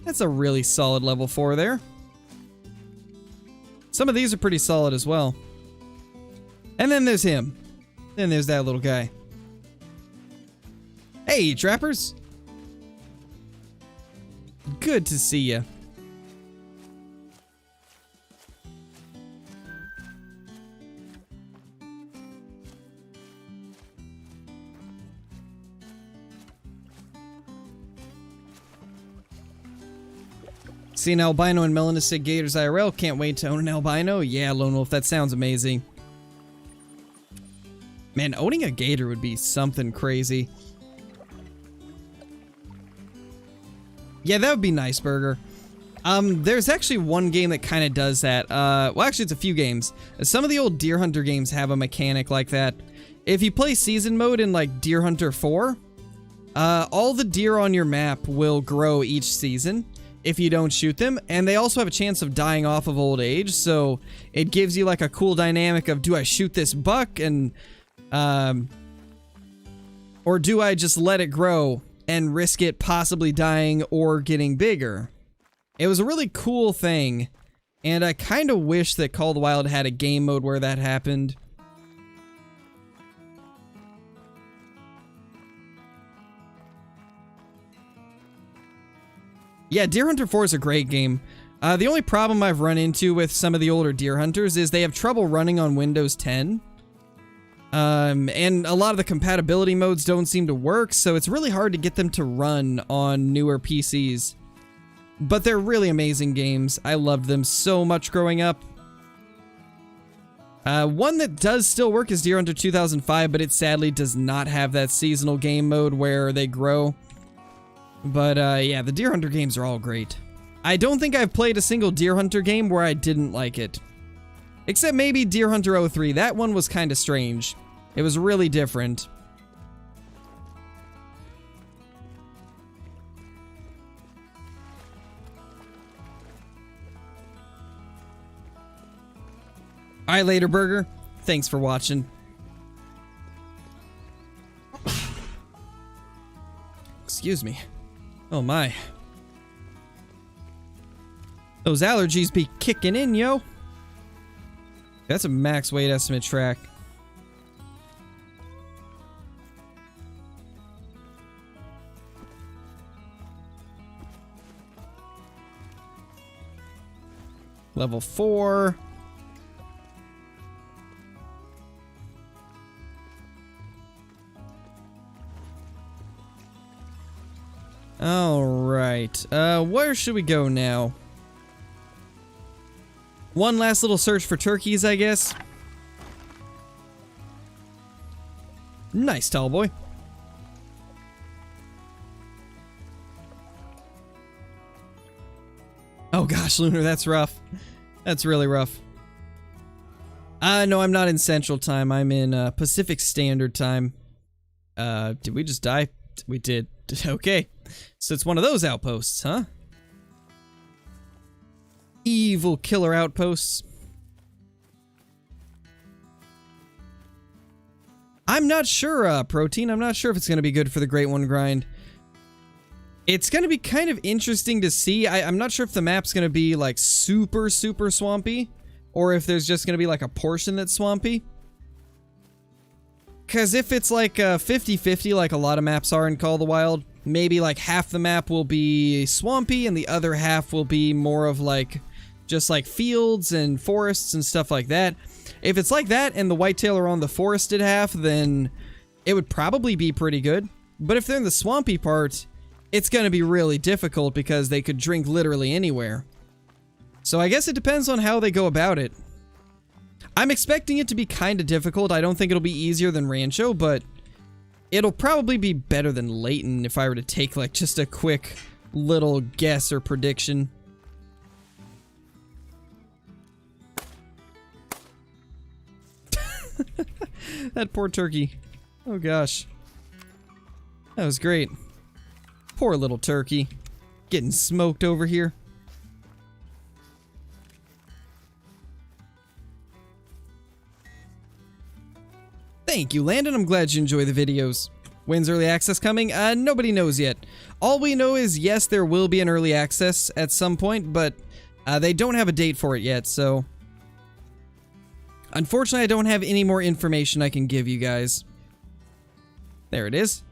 A: That's a really solid level 4 there. Some of these are pretty solid as well. And then there's him. Then there's that little guy. Hey, trappers. Good to see ya. See an albino and melanistic gators IRL. Can't wait to own an albino. Yeah, Lone Wolf, that sounds amazing. Man, owning a gator would be something crazy. Yeah, that would be nice, Burger. There's actually one game that kind of does that. Well, actually, it's a few games. Some of the old Deer Hunter games have a mechanic like that. If you play season mode in, like, Deer Hunter 4, all the deer on your map will grow each season if you don't shoot them, and they also have a chance of dying off of old age, so it gives you, like, a cool dynamic of, do I shoot this buck, and, or do I just let it grow and risk it possibly dying or getting bigger? It was a really cool thing, and I kind of wish that Call of the Wild had a game mode where that happened. Yeah, Deer Hunter 4 is a great game. The only problem I've run into with some of the older Deer Hunters is they have trouble running on Windows 10. And a lot of the compatibility modes don't seem to work, so it's really hard to get them to run on newer PCs. But they're really amazing games. I loved them so much growing up. One that does still work is Deer Hunter 2005, but it sadly does not have that seasonal game mode where they grow. But yeah, the Deer Hunter games are all great. I don't think I've played a single Deer Hunter game where I didn't like it. Except maybe Deer Hunter 03. That one was kind of strange. It was really different. Alright, later, Burger. Thanks for watching. Excuse me. Oh my. Those allergies be kicking in, yo. That's a max weight estimate track. Level 4. Alright, where should we go now? One last little search for turkeys, I guess. Nice, tall boy. Oh gosh, Lunar, that's rough. That's really rough. No, I'm not in Central Time. I'm in, Pacific Standard Time. Did we just die? We did. Okay. So it's one of those outposts, huh? Evil killer outposts. I'm not sure, Protein. I'm not sure if it's going to be good for the Great One grind. It's going to be kind of interesting to see. I'm not sure if the map's going to be, like, super swampy, or if there's just going to be, like, a portion that's swampy. Because if it's, like, 50-50, like a lot of maps are in Call of the Wild, maybe, like, half the map will be swampy, and the other half will be more of, like, just, like, fields and forests and stuff like that. If it's like that, and the whitetail are on the forested half, then it would probably be pretty good. But if they're in the swampy part, it's going to be really difficult because they could drink literally anywhere. So I guess it depends on how they go about it. I'm expecting it to be kind of difficult. I don't think it'll be easier than Rancho, but it'll probably be better than Layton if I were to take, like, just a quick little guess or prediction. That poor turkey. Oh gosh. That was great. Poor little turkey. Getting smoked over here. Thank you, Landon. I'm glad you enjoy the videos. When's early access coming? Nobody knows yet. All we know is, yes, there will be an early access at some point, but they don't have a date for it yet, so... Unfortunately, I don't have any more information I can give you guys. There it is.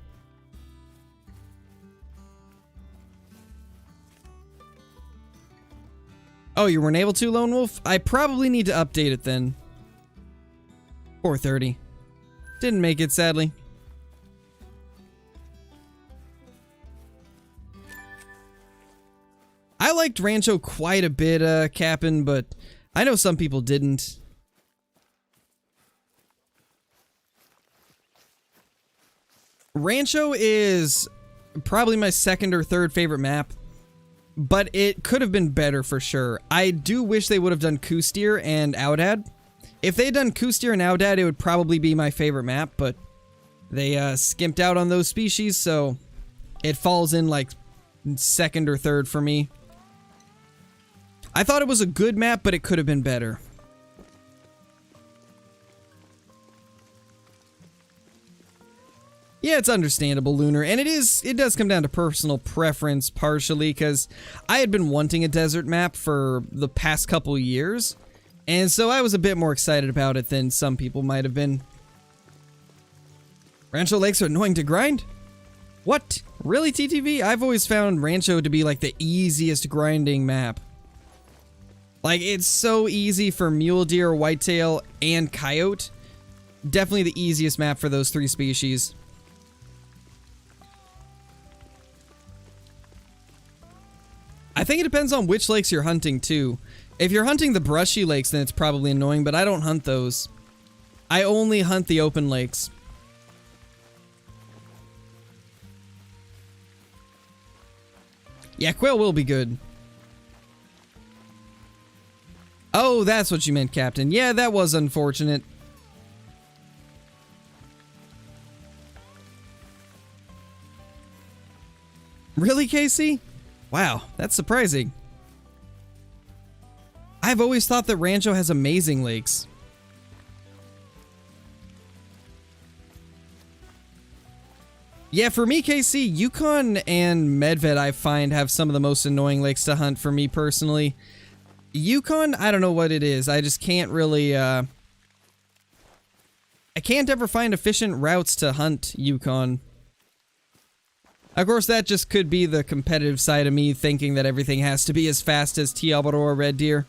A: Oh, you weren't able to, Lone Wolf? I probably need to update it then. 4:30. Didn't make it, sadly. I liked Rancho quite a bit, Cap'n, but I know some people didn't. Rancho is probably my second or third favorite map. but it could have been better for sure. I do wish they would have done Kustir and Audad. If they had done Kustir and Audad, it would probably be my favorite map, but they skimped out on those species, so it falls in like second or third for me. I thought it was a good map, but it could have been better. Yeah, it's understandable, Lunar, and it does come down to personal preference partially, because I had been wanting a desert map for the past couple years, and so I was a bit more excited about it than some people might have been. Rancho Lakes are annoying to grind? What? Really, TTV? I've always found Rancho to be like the easiest grinding map. Like, it's so easy for mule deer, whitetail, and coyote. Definitely the easiest map for those three species. I think it depends on which lakes you're hunting, too. If you're hunting the brushy lakes, then it's probably annoying, but I don't hunt those. I only hunt the open lakes. Yeah, quail will be good. Oh, that's what you meant, Captain. Yeah, that was unfortunate. Really, Casey? Wow, that's surprising. I've always thought that Rancho has amazing lakes. Yeah, for me, KC, Yukon and Medved I find have some of the most annoying lakes to hunt for me personally. Yukon, I don't know what it is. I just can't really, I can't ever find efficient routes to hunt Yukon. Of course, that just could be the competitive side of me thinking that everything has to be as fast as Tiabaro Red Deer.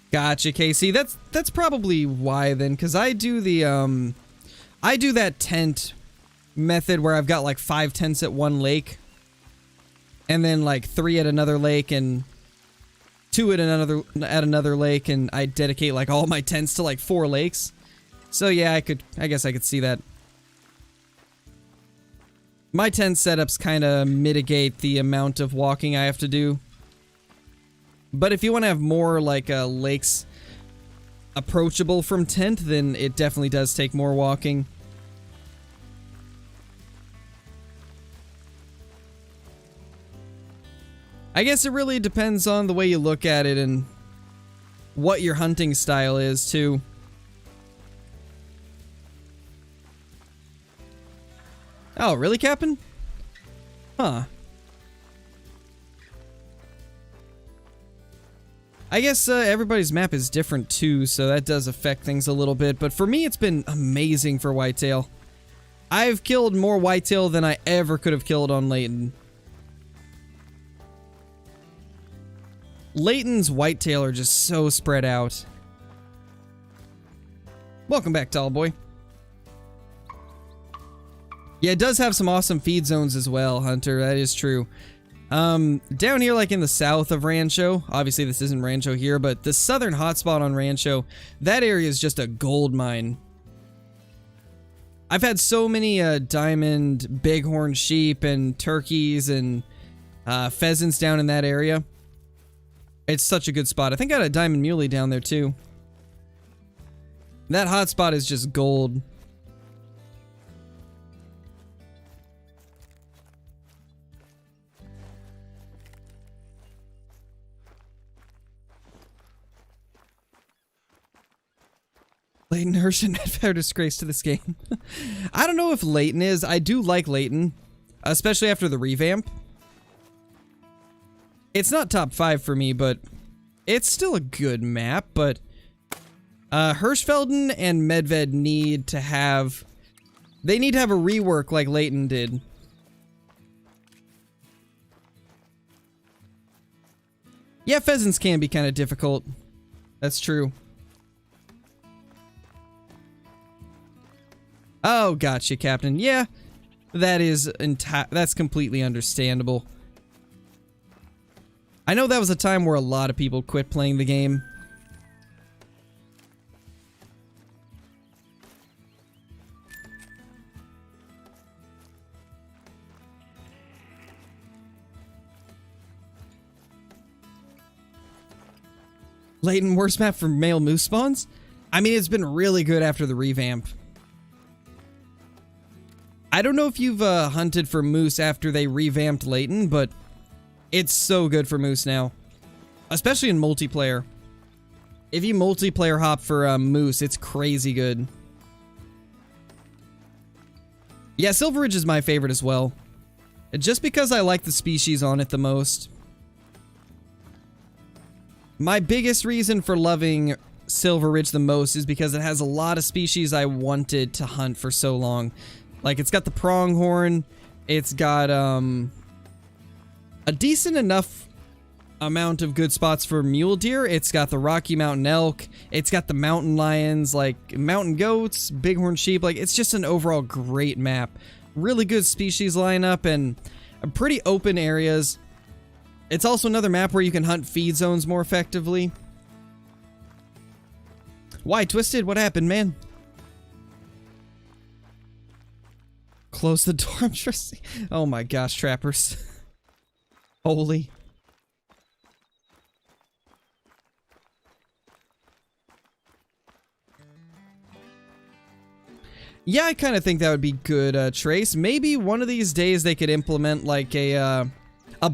A: Gotcha, Casey. That's probably why then, because I do the I do that tent method where I've got like 5 tents at one lake, and then like 3 at another lake, and 2 at another lake, and I dedicate like all my tents to like 4 lakes. So yeah, I guess I could see that. My tent setups kind of mitigate the amount of walking I have to do. But if you want to have more like lakes approachable from tent, then it definitely does take more walking. I guess it really depends on the way you look at it and what your hunting style is, too. Oh, really, Captain? Huh. I guess everybody's map is different, too, so that does affect things a little bit. But for me, it's been amazing for whitetail. I've killed more whitetail than I ever could have killed on Layton. Layton's whitetail are just so spread out. Welcome back, tall boy. Yeah, it does have some awesome feed zones as well, Hunter. That is true. Down here, like in the south of Rancho, obviously this isn't Rancho here, but the southern hotspot on Rancho, that area is just a gold mine. I've had so many diamond bighorn sheep and turkeys and pheasants down in that area. It's such a good spot. I think I had a diamond muley down there too. That hotspot is just gold. Layton Hirsch and Medved disgrace to this game. I don't know if Layton is. I do like Layton, especially after the revamp. It's not top 5 for me, but it's still a good map. But Hirschfelden and Medved need to have... They need to have a rework like Layton did. Yeah, pheasants can be kind of difficult. That's true. Oh, gotcha, Captain. Yeah, that's completely understandable. I know that was a time where a lot of people quit playing the game. Layton, worst map for male moose spawns? I mean, it's been really good after the revamp. I don't know if you've hunted for moose after they revamped Layton, but it's so good for moose now. Especially in multiplayer. If you multiplayer hop for moose, it's crazy good. Yeah, Silver Ridge is my favorite as well. Just because I like the species on it the most. My biggest reason for loving Silver Ridge the most is because it has a lot of species I wanted to hunt for so long. Like, it's got the pronghorn, it's got a decent enough amount of good spots for mule deer, it's got the Rocky Mountain elk, it's got the mountain lions, like mountain goats, bighorn sheep, like it's just an overall great map. Really good species lineup and pretty open areas. It's also another map where you can hunt feed zones more effectively. Why, Twisted? What happened, man? Close the door, I'm trusting. Oh my gosh, trappers. Holy. Yeah, I kind of think that would be good, Trace. Maybe one of these days they could implement like a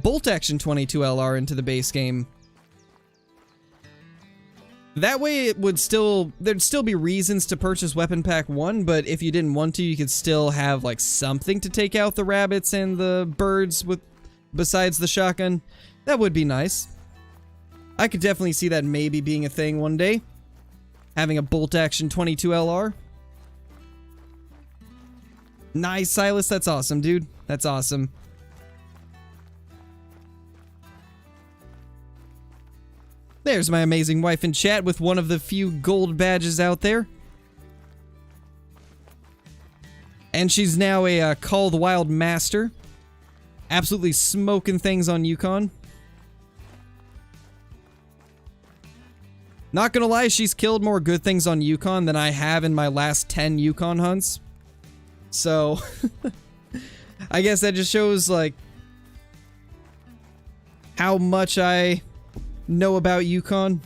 A: bolt action 22 LR into the base game. That way it would there'd still be reasons to purchase Weapon Pack 1, but if you didn't want to, you could still have like something to take out the rabbits and the birds with, besides the shotgun. That would be nice. I could definitely see that maybe being a thing one day. Having a bolt action 22 LR. Nice, Silas, that's awesome, dude. That's awesome. There's my amazing wife in chat with one of the few gold badges out there. And she's now a Call of the Wild master. Absolutely smoking things on Yukon. Not gonna lie, she's killed more good things on Yukon than I have in my last 10 Yukon hunts. So, I guess that just shows, like, how much I know about Yukon.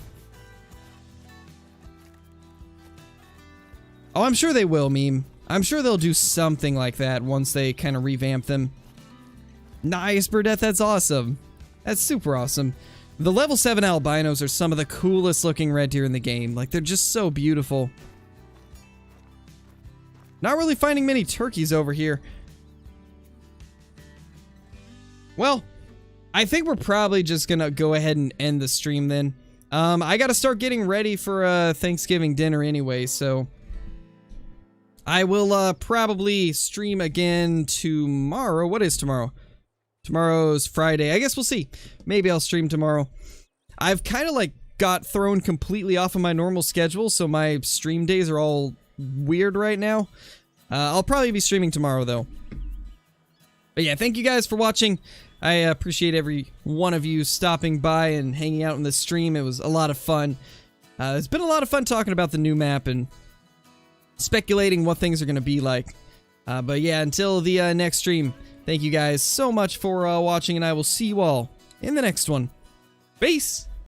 A: Oh, I'm sure they will, meme. I'm sure they'll do something like that once they kind of revamp them. Nice, Burdette, that's awesome. That's super awesome. The level 7 albinos are some of the coolest looking red deer in the game. Like, they're just so beautiful. Not really finding many turkeys over here. Well, I think we're probably just gonna go ahead and end the stream then. I gotta start getting ready for Thanksgiving dinner anyway, so I will probably stream again tomorrow. What is tomorrow? Tomorrow's Friday. I guess we'll see. Maybe I'll stream tomorrow. I've kind of like got thrown completely off of my normal schedule, so my stream days are all weird right now. I'll probably be streaming tomorrow though. But yeah, thank you guys for watching. I appreciate every one of you stopping by and hanging out in the stream. It was a lot of fun. It's been a lot of fun talking about the new map and speculating what things are going to be like. But yeah, until the next stream, thank you guys so much for watching, and I will see you all in the next one. Peace!